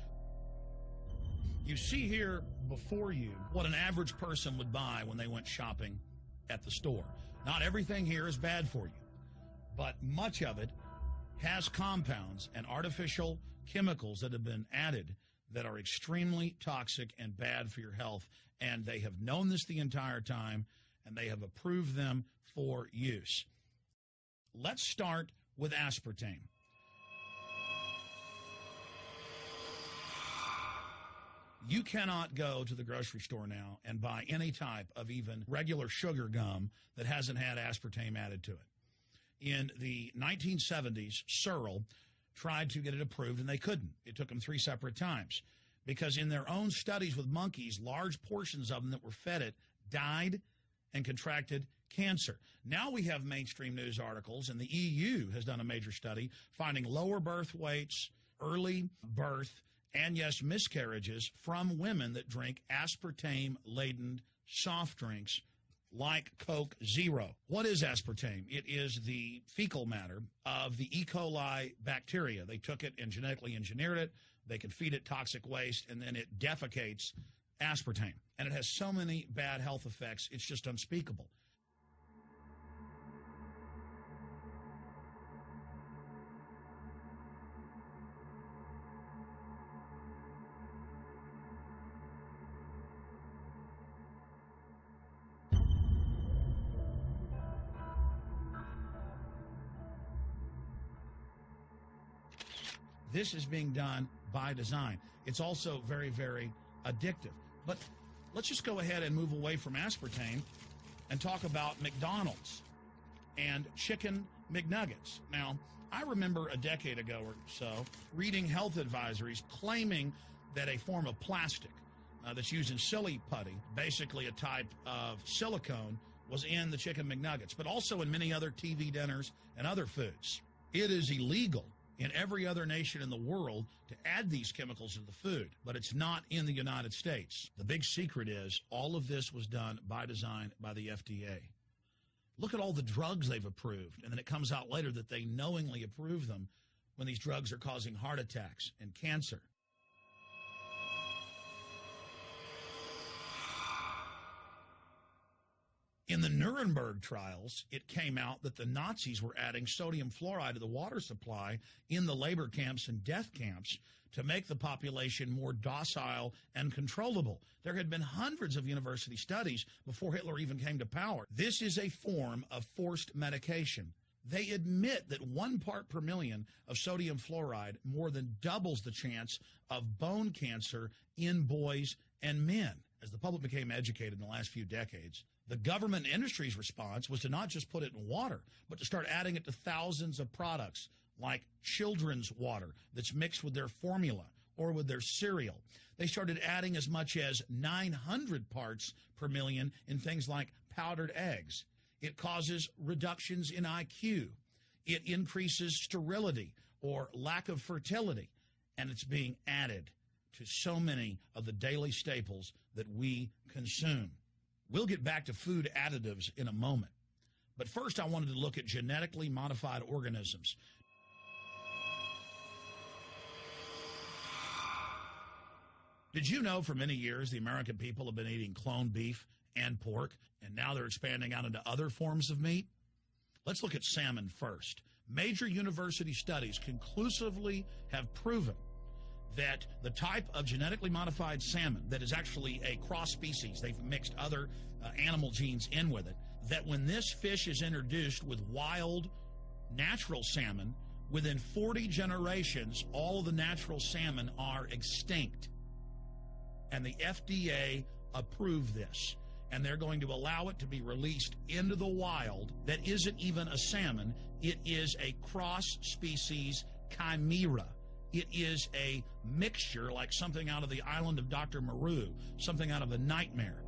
You see here before you what an average person would buy when they went shopping at the store. Not everything here is bad for you, but much of it has compounds and artificial chemicals that have been added that are extremely toxic and bad for your health, and they have known this the entire time, and they have approved them for use. Let's start with aspartame. You cannot go to the grocery store now and buy any type of even regular sugar gum that hasn't had aspartame added to it. In the 1970s, Searle tried to get it approved, and they couldn't. It took them 3 separate times because in their own studies with monkeys, large portions of them that were fed it died and contracted cancer. Now we have mainstream news articles, and the EU has done a major study finding lower birth weights, early birth, and yes, miscarriages from women that drink aspartame-laden soft drinks like Coke Zero. What is aspartame? It is the fecal matter of the E. coli bacteria. They took it and genetically engineered it. They can feed it toxic waste, and then it defecates aspartame. And it has so many bad health effects, it's just unspeakable. This is being done by design. It's also very, very addictive. But let's just go ahead and move away from aspartame and talk about McDonald's and chicken McNuggets. Now, I remember a decade ago or so reading health advisories claiming that a form of plastic that's used in silly putty, basically a type of silicone, was in the chicken McNuggets, but also in many other TV dinners and other foods. It is illegal in every other nation in the world to add these chemicals to the food, but it's not in the United States. The big secret is all of this was done by design by the FDA. Look at all the drugs they've approved, and then it comes out later that they knowingly approve them when these drugs are causing heart attacks and cancer. In the Nuremberg trials, it came out that the Nazis were adding sodium fluoride to the water supply in the labor camps and death camps to make the population more docile and controllable. There had been hundreds of university studies before Hitler even came to power. This is a form of forced medication. They admit that 1 part per million of sodium fluoride more than doubles the chance of bone cancer in boys and men. As the public became educated in the last few decades, the government and industry's response was to not just put it in water, but to start adding it to thousands of products like children's water that's mixed with their formula or with their cereal. They started adding as much as 900 parts per million in things like powdered eggs. It causes reductions in IQ. It increases sterility or lack of fertility. And it's being added to so many of the daily staples that we consume. We'll get back to food additives in a moment. But first, I wanted to look at genetically modified organisms. Did you know for many years the American people have been eating cloned beef and pork, and now they're expanding out into other forms of meat? Let's look at salmon first. Major university studies conclusively have proven that the type of genetically modified salmon that is actually a cross species, they've mixed other animal genes in with it, that when this fish is introduced with wild natural salmon, within 40 generations, all of the natural salmon are extinct. And the FDA approved this. And they're going to allow it to be released into the wild that isn't even a salmon. It is a cross-species chimera. It is a mixture like something out of the island of Dr. Moreau, something out of a nightmare.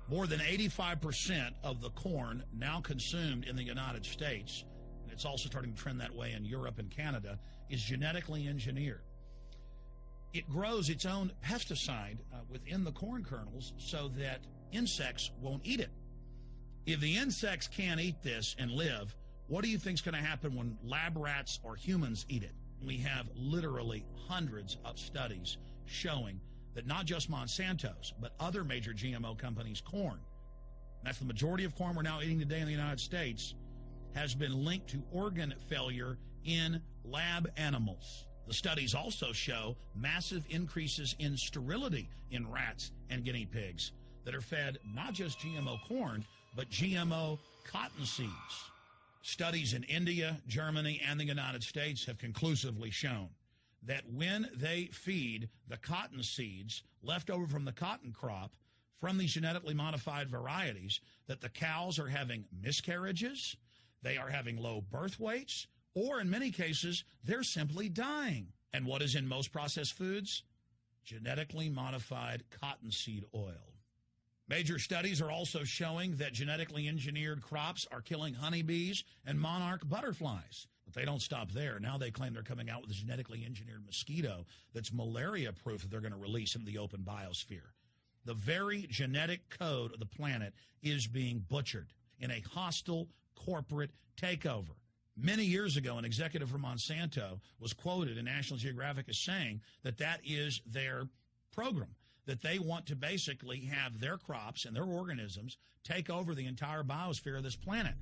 More than 85% of the corn now consumed in the United States, and it's also starting to trend that way in Europe and Canada, is genetically engineered. It grows its own pesticide within the corn kernels so that insects won't eat it. If the insects can't eat this and live, what do you think is going to happen when lab rats or humans eat it? We have literally hundreds of studies showing that not just Monsanto's, but other major GMO companies' corn, that's the majority of corn we're now eating today in the United States, has been linked to organ failure in lab animals. The studies also show massive increases in sterility in rats and guinea pigs that are fed not just GMO corn, but GMO cotton seeds. Studies in India, Germany, and the United States have conclusively shown that when they feed the cotton seeds left over from the cotton crop from these genetically modified varieties, that the cows are having miscarriages, they are having low birth weights, or in many cases, they're simply dying. And what is in most processed foods? Genetically modified cottonseed oil. Major studies are also showing that genetically engineered crops are killing honeybees and monarch butterflies. But they don't stop there. Now they claim they're coming out with a genetically engineered mosquito that's malaria-proof that they're going to release into the open biosphere. The very genetic code of the planet is being butchered in a hostile corporate takeover. Many years ago, an executive from Monsanto was quoted in National Geographic as saying that that is their program, that they want to basically have their crops and their organisms take over the entire biosphere of this planet.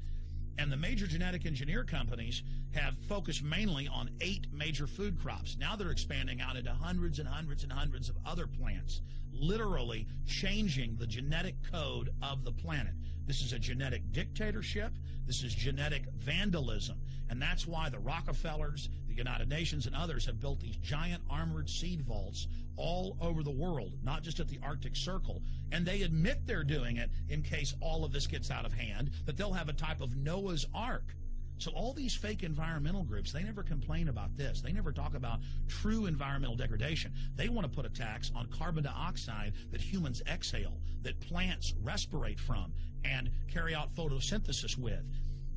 And the major genetic engineer companies have focused mainly on 8 major food crops. Now they're expanding out into hundreds and hundreds and hundreds of other plants, literally changing the genetic code of the planet. This is a genetic dictatorship. This is genetic vandalism. And that's why the Rockefellers, the United Nations, and others have built these giant armored seed vaults all over the world, not just at the Arctic Circle. And they admit they're doing it in case all of this gets out of hand, that they'll have a type of Noah's Ark. So all these fake environmental groups, they never complain about this. They never talk about true environmental degradation. They want to put a tax on carbon dioxide that humans exhale, that plants respirate from and carry out photosynthesis with,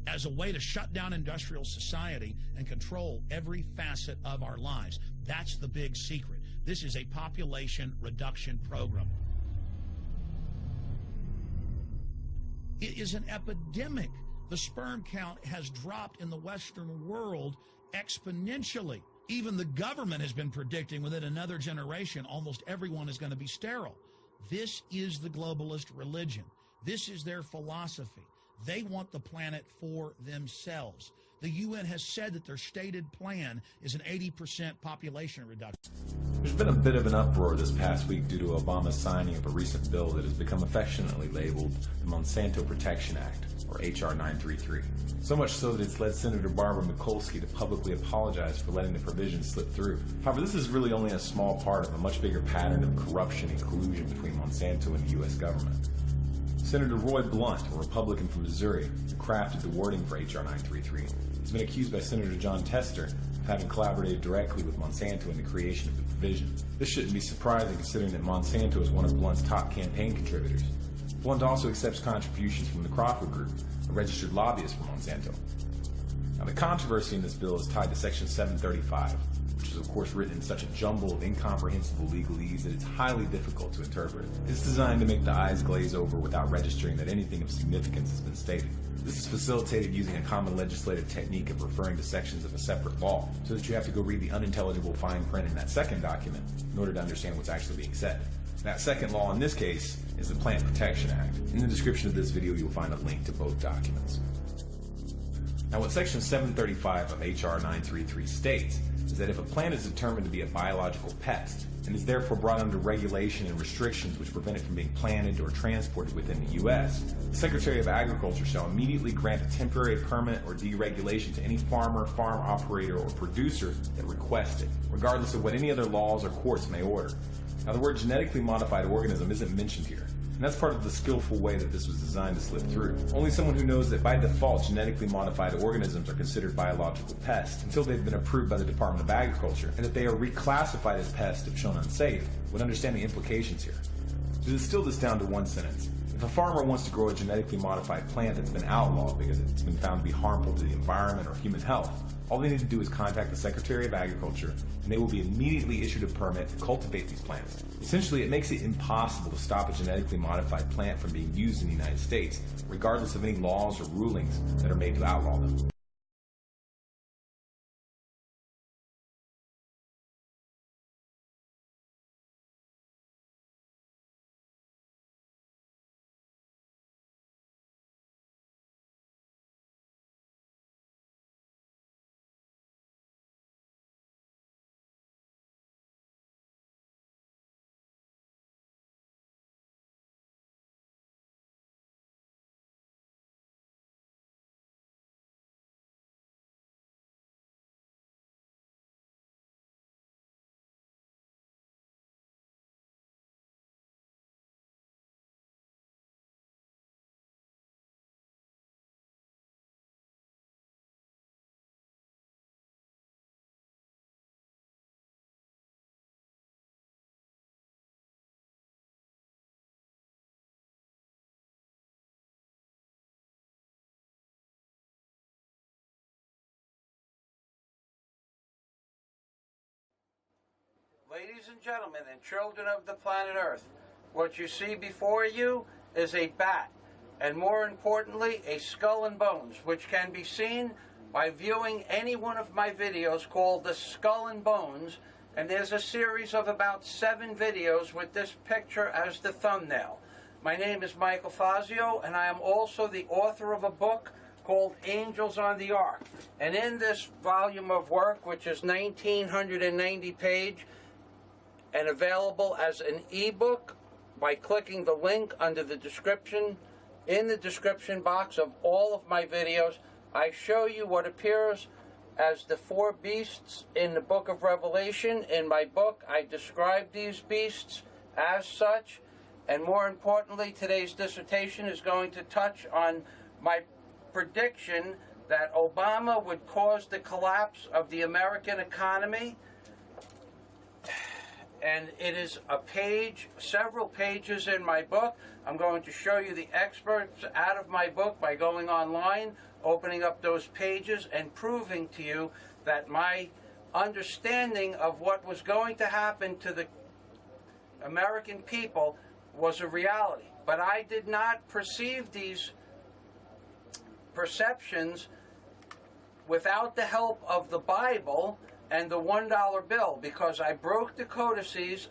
as a way to shut down industrial society and control every facet of our lives. That's the big secret. This is a population reduction program. It is an epidemic. The sperm count has dropped in the Western world exponentially. Even the government has been predicting within another generation almost everyone is going to be sterile. This is the globalist religion. This is their philosophy. They want the planet for themselves. The UN has said that their stated plan is an 80% population reduction.
There's been a bit of an uproar this past week due to Obama's signing of a recent bill that has become affectionately labeled the Monsanto Protection Act, or H.R. 933. So much so that it's led Senator Barbara Mikulski to publicly apologize for letting the provisions slip through. However, this is really only a small part of a much bigger pattern of corruption and collusion between Monsanto and the U.S. government. Senator Roy Blunt, a Republican from Missouri, who crafted the wording for H.R. 933, has been accused by Senator John Tester of having collaborated directly with Monsanto in the creation of the provision. This shouldn't be surprising considering that Monsanto is one of Blunt's top campaign contributors. Blunt also accepts contributions from the Crawford Group, a registered lobbyist for Monsanto. Now, the controversy in this bill is tied to Section 735, which is of course written in such a jumble of incomprehensible legalese that it's highly difficult to interpret. It's designed to make the eyes glaze over without registering that anything of significance has been stated. This is facilitated using a common legislative technique of referring to sections of a separate law, so that you have to go read the unintelligible fine print in that second document in order to understand what's actually being said. That second law in this case is the Plant Protection Act. In the description of this video, you'll find a link to both documents. Now, what Section 735 of H.R. 933 states is that if a plant is determined to be a biological pest and is therefore brought under regulation and restrictions which prevent it from being planted or transported within the U.S., the Secretary of Agriculture shall immediately grant a temporary permit or deregulation to any farmer, farm operator, or producer that requests it, regardless of what any other laws or courts may order. Now, the word genetically modified organism isn't mentioned here, and that's part of the skillful way that this was designed to slip through. Only someone who knows that by default genetically modified organisms are considered biological pests until they've been approved by the Department of Agriculture, and that they are reclassified as pests if shown unsafe, would understand the implications here. To distill this down to one sentence, if a farmer wants to grow a genetically modified plant that's been outlawed because it's been found to be harmful to the environment or human health, all they need to do is contact the Secretary of Agriculture, and they will be immediately issued a permit to cultivate these plants. Essentially, it makes it impossible to stop a genetically modified plant from being used in the United States, regardless of any laws or rulings that are made to outlaw them.
Ladies and gentlemen and children of the planet Earth, what you see before you is a bat, and more importantly, a skull and bones, which can be seen by viewing any one of my videos called The Skull and Bones, and there's a series of about 7 videos with this picture as the thumbnail. My name is Michael Fazio, and I am also the author of a book called Angels on the Ark. And in this volume of work, which is 1,990 pages, and available as an ebook by clicking the link under the description, in the description box of all of my videos, I show you what appears as the 4 beasts in the book of Revelation. In my book, I describe these beasts as such, and more importantly, today's dissertation is going to touch on my prediction that Obama would cause the collapse of the American economy. And it is a page, several pages in my book. I'm going to show you the excerpts out of my book by going online, opening up those pages, and proving to you that my understanding of what was going to happen to the American people was a reality. But I did not perceive these perceptions without the help of the Bible and the $1 bill, because I broke the codices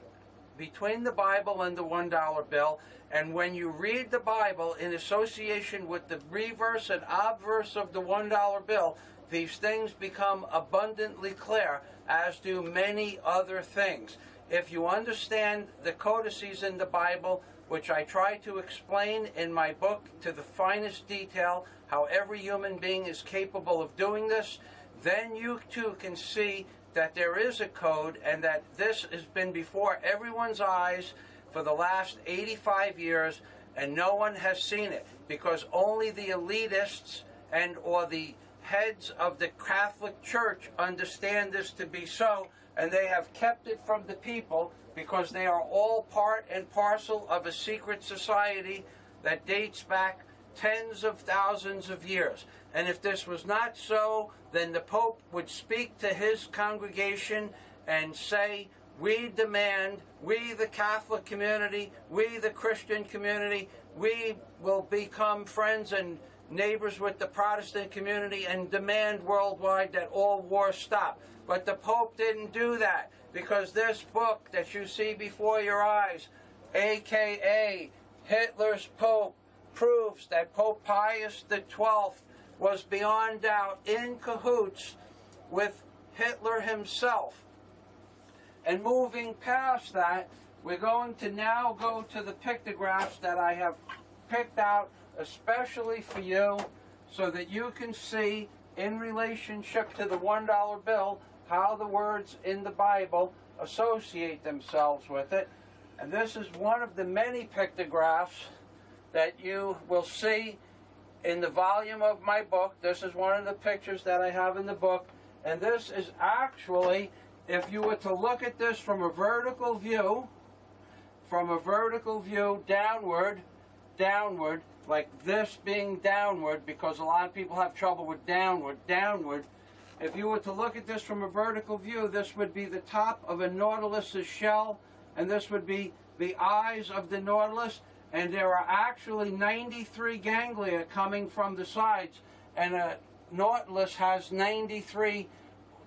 between the Bible and the $1 bill. And when you read the Bible in association with the reverse and obverse of the $1 bill, these things become abundantly clear, as do many other things. If you understand the codices in the Bible, which I try to explain in my book to the finest detail, how every human being is capable of doing this, then you too can see that there is a code, and that this has been before everyone's eyes for the last 85 years, and no one has seen it, because only the elitists and or the heads of the Catholic Church understand this to be so, and they have kept it from the people because they are all part and parcel of a secret society that dates back tens of thousands of years. And if this was not so, then the Pope would speak to his congregation and say, we demand, we the Catholic community, we the Christian community, we will become friends and neighbors with the Protestant community and demand worldwide that all wars stop. But the Pope didn't do that, because this book that you see before your eyes, a.k.a. Hitler's Pope, proves that Pope Pius XII was beyond doubt in cahoots with Hitler himself. And moving past that, we're going to now go to the pictographs that I have picked out especially for you, so that you can see in relationship to the $1 bill how the words in the Bible associate themselves with it. And this is one of the many pictographs that you will see in the volume of my book. This is one of the pictures that I have in the book, and this is actually, if you were to look at this from a vertical view, downward, like this being downward, because a lot of people have trouble with downward. If you were to look at this from a vertical view, this would be the top of a Nautilus's shell, and this would be the eyes of the Nautilus, and there are actually 93 ganglia coming from the sides, and a Nautilus has 93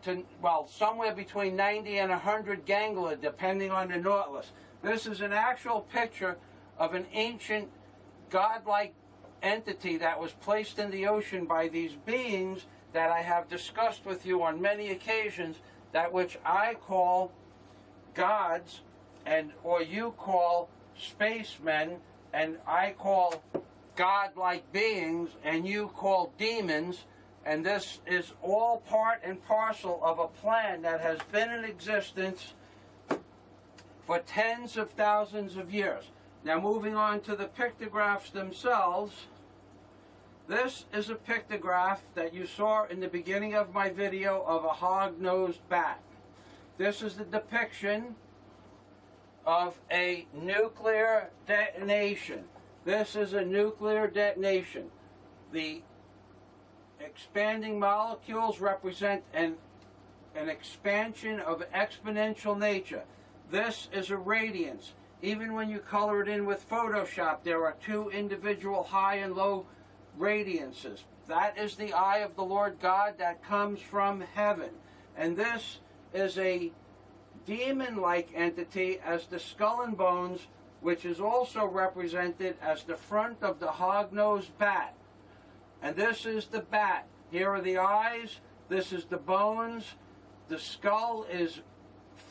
to, well, somewhere between 90 and 100 ganglia, depending on the Nautilus. This is an actual picture of an ancient godlike entity that was placed in the ocean by these beings that I have discussed with you on many occasions, that which I call gods, and or you call spacemen, and I call godlike beings, and you call demons. And this is all part and parcel of a plan that has been in existence for tens of thousands of years. Now, moving on to the pictographs themselves, this is a pictograph that you saw in the beginning of my video of a hog-nosed bat. This is the depiction of a nuclear detonation. This is a nuclear detonation. The expanding molecules represent an expansion of exponential nature. This is a radiance. Even when you color it in with Photoshop, there are two individual high and low radiances. That is the eye of the Lord God that comes from heaven. And this is a demon-like entity as the skull and bones, which is also represented as the front of the hog-nosed bat. And this is the bat. Here are the eyes. This is the bones. The skull is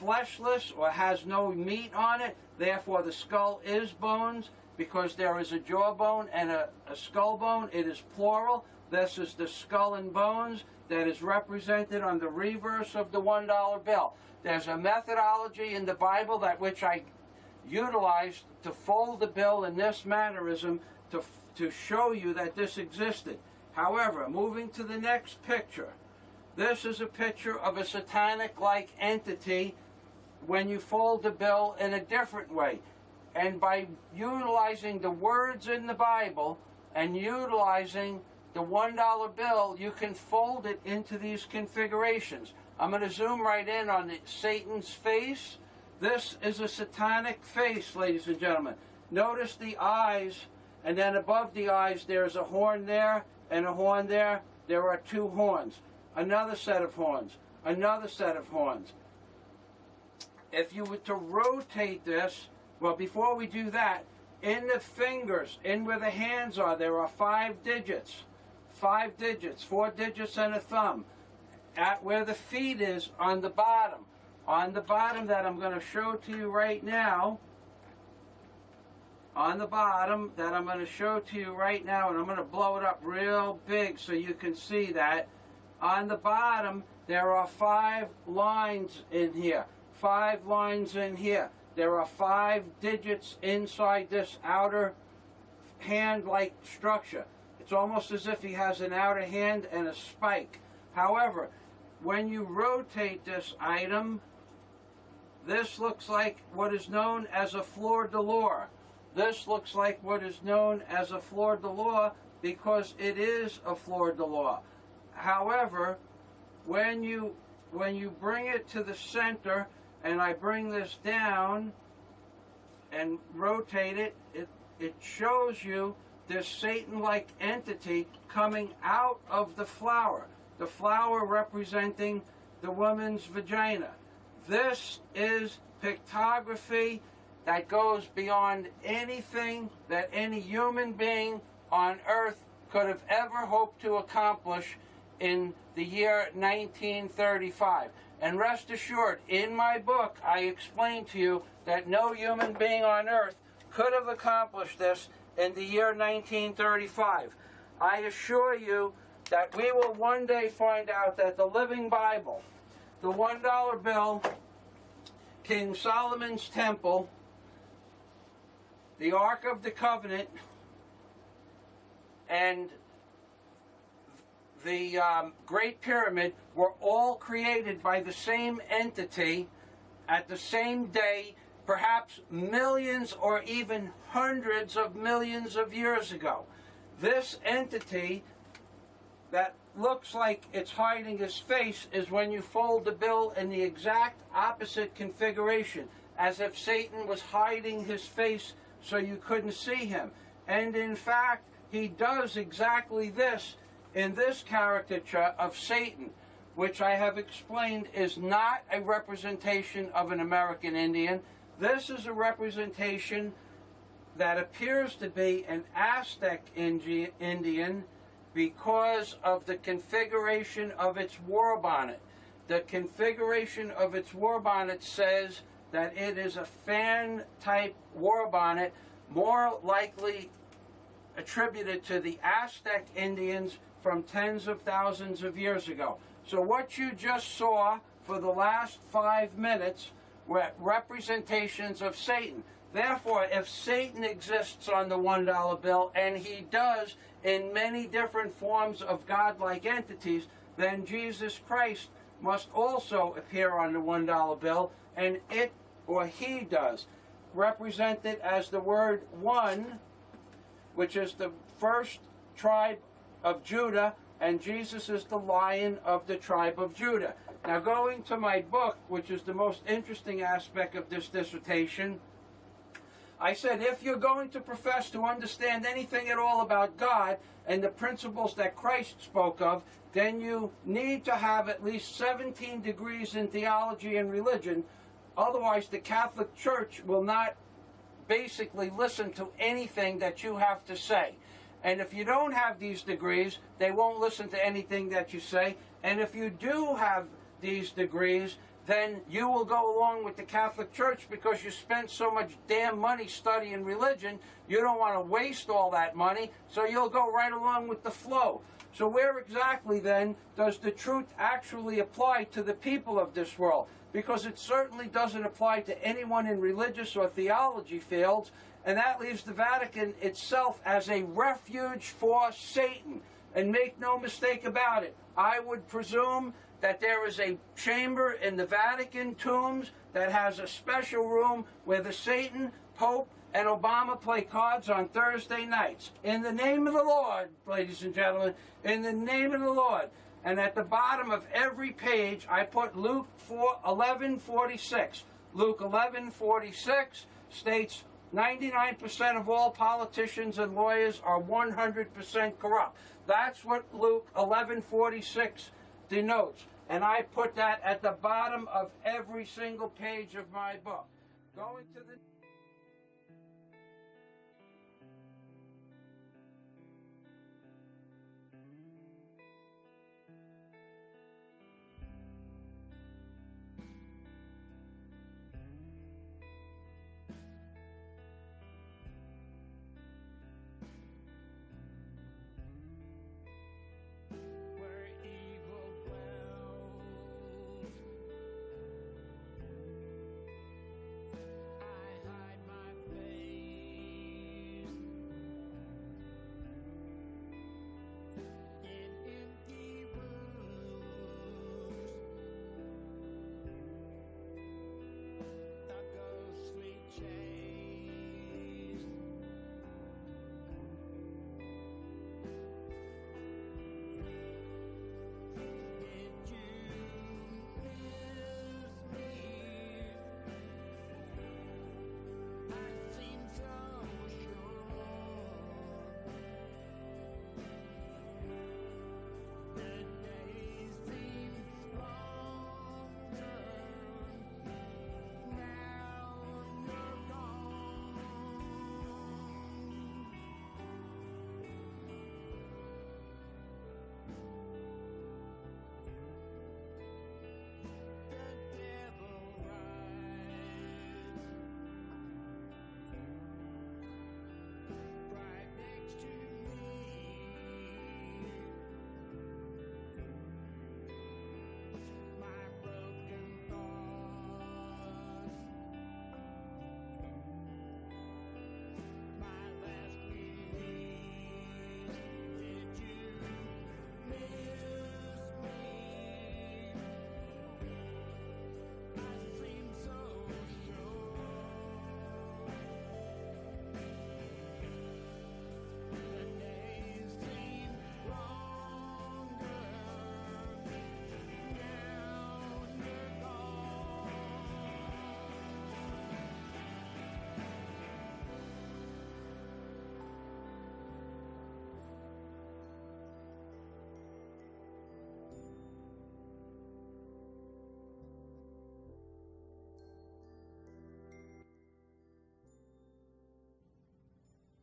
fleshless or has no meat on it. Therefore, the skull is bones. Because there is a jawbone and a skull bone, it is plural. This is the skull and bones that is represented on the reverse of the $1 bill. There's a methodology in the Bible that which I utilized to fold the bill in this mannerism to show you that this existed. However, moving to the next picture, this is a picture of a satanic-like entity when you fold the bill in a different way. And by utilizing the words in the Bible and utilizing the $1 bill, you can fold it into these configurations. I'm going to zoom right in on Satan's face. This is a satanic face, ladies and gentlemen. Notice the eyes, and then above the eyes there's a horn there and a horn there. There are two horns. Another set of horns. Another set of horns. If you were to rotate this, well, before we do that, in the fingers, in where the hands are, there are 5 digits. 5 digits, 4 digits and a thumb. At where the feet is, on the bottom that I'm going to show to you right now, and I'm going to blow it up real big so you can see that. On the bottom, there are 5 lines in here. 5 lines in here. There are 5 digits inside this outer hand-like structure. It's almost as if he has an outer hand and a spike. However, when you rotate this item, this looks like what is known as a fleur-de-lis. This looks like what is known as a fleur-de-lis because it is a fleur-de-lis. However, when you bring it to the center, and I bring this down and rotate it, it shows you this Satan-like entity coming out of the flower representing the woman's vagina. This is pictography that goes beyond anything that any human being on earth could have ever hoped to accomplish in the year 1935. And rest assured, in my book, I explain to you that no human being on earth could have accomplished this in the year 1935. I assure you that we will one day find out that the living Bible, the $1 bill, King Solomon's temple, the Ark of the Covenant, and the Great Pyramid were all created by the same entity at the same day, perhaps millions or even hundreds of millions of years ago. This entity that looks like it's hiding his face is when you fold the bill in the exact opposite configuration, as if Satan was hiding his face so you couldn't see him. And in fact, he does exactly this in this caricature of Satan, which I have explained is not a representation of an American Indian. This is a representation that appears to be an Aztec Indian because of the configuration of its war bonnet. The configuration of its war bonnet says that it is a fan-type war bonnet, more likely attributed to the Aztec Indians from tens of thousands of years ago. So what you just saw for the last 5 minutes were representations of Satan. Therefore, if Satan exists on the $1 bill, and he does in many different forms of godlike entities, then Jesus Christ must also appear on the $1 bill, and it, or he does, represented as the word one, which is the first tribe of Judah, and Jesus is the Lion of the tribe of Judah. Now, going to my book, which is the most interesting aspect of this dissertation, I said, if you're going to profess to understand anything at all about God and the principles that Christ spoke of, then you need to have at least 17 degrees in theology and religion. Otherwise, the Catholic Church will not basically listen to anything that you have to say. And if you don't have these degrees, they won't listen to anything that you say. And if you do have these degrees, then you will go along with the Catholic Church because you spent so much damn money studying religion. You don't want to waste all that money, so you'll go right along with the flow. So where exactly then does the truth actually apply to the people of this world? Because it certainly doesn't apply to anyone in religious or theology fields, and that leaves the Vatican itself as a refuge for Satan. And make no mistake about it, I would presume that there is a chamber in the Vatican tombs that has a special room where the Satan, Pope, and Obama play cards on Thursday nights. In the name of the Lord, ladies and gentlemen, in the name of the Lord. And at the bottom of every page, I put Luke 11:46. Luke 11:46 states 99% of all politicians and lawyers are 100% corrupt. That's what Luke 11:46 denotes. And I put that at the bottom of every single page of my book. Going to the...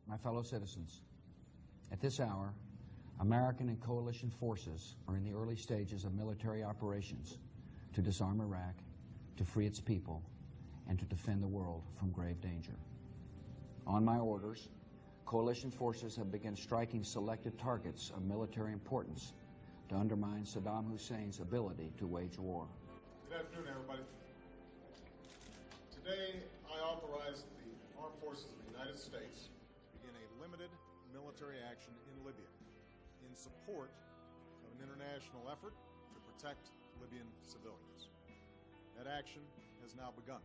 My fellow citizens, at this hour, American and coalition forces are in the early stages of military operations to disarm Iraq, to free its people, and to defend the world from grave danger. On my orders, coalition forces have begun striking selected targets of military importance to undermine Saddam Hussein's ability to wage war.
Good afternoon, everybody. Today, I authorized the Armed Forces of the United States to begin a limited military action in Libya in support of an international effort to protect Libyan civilians. That action has now begun.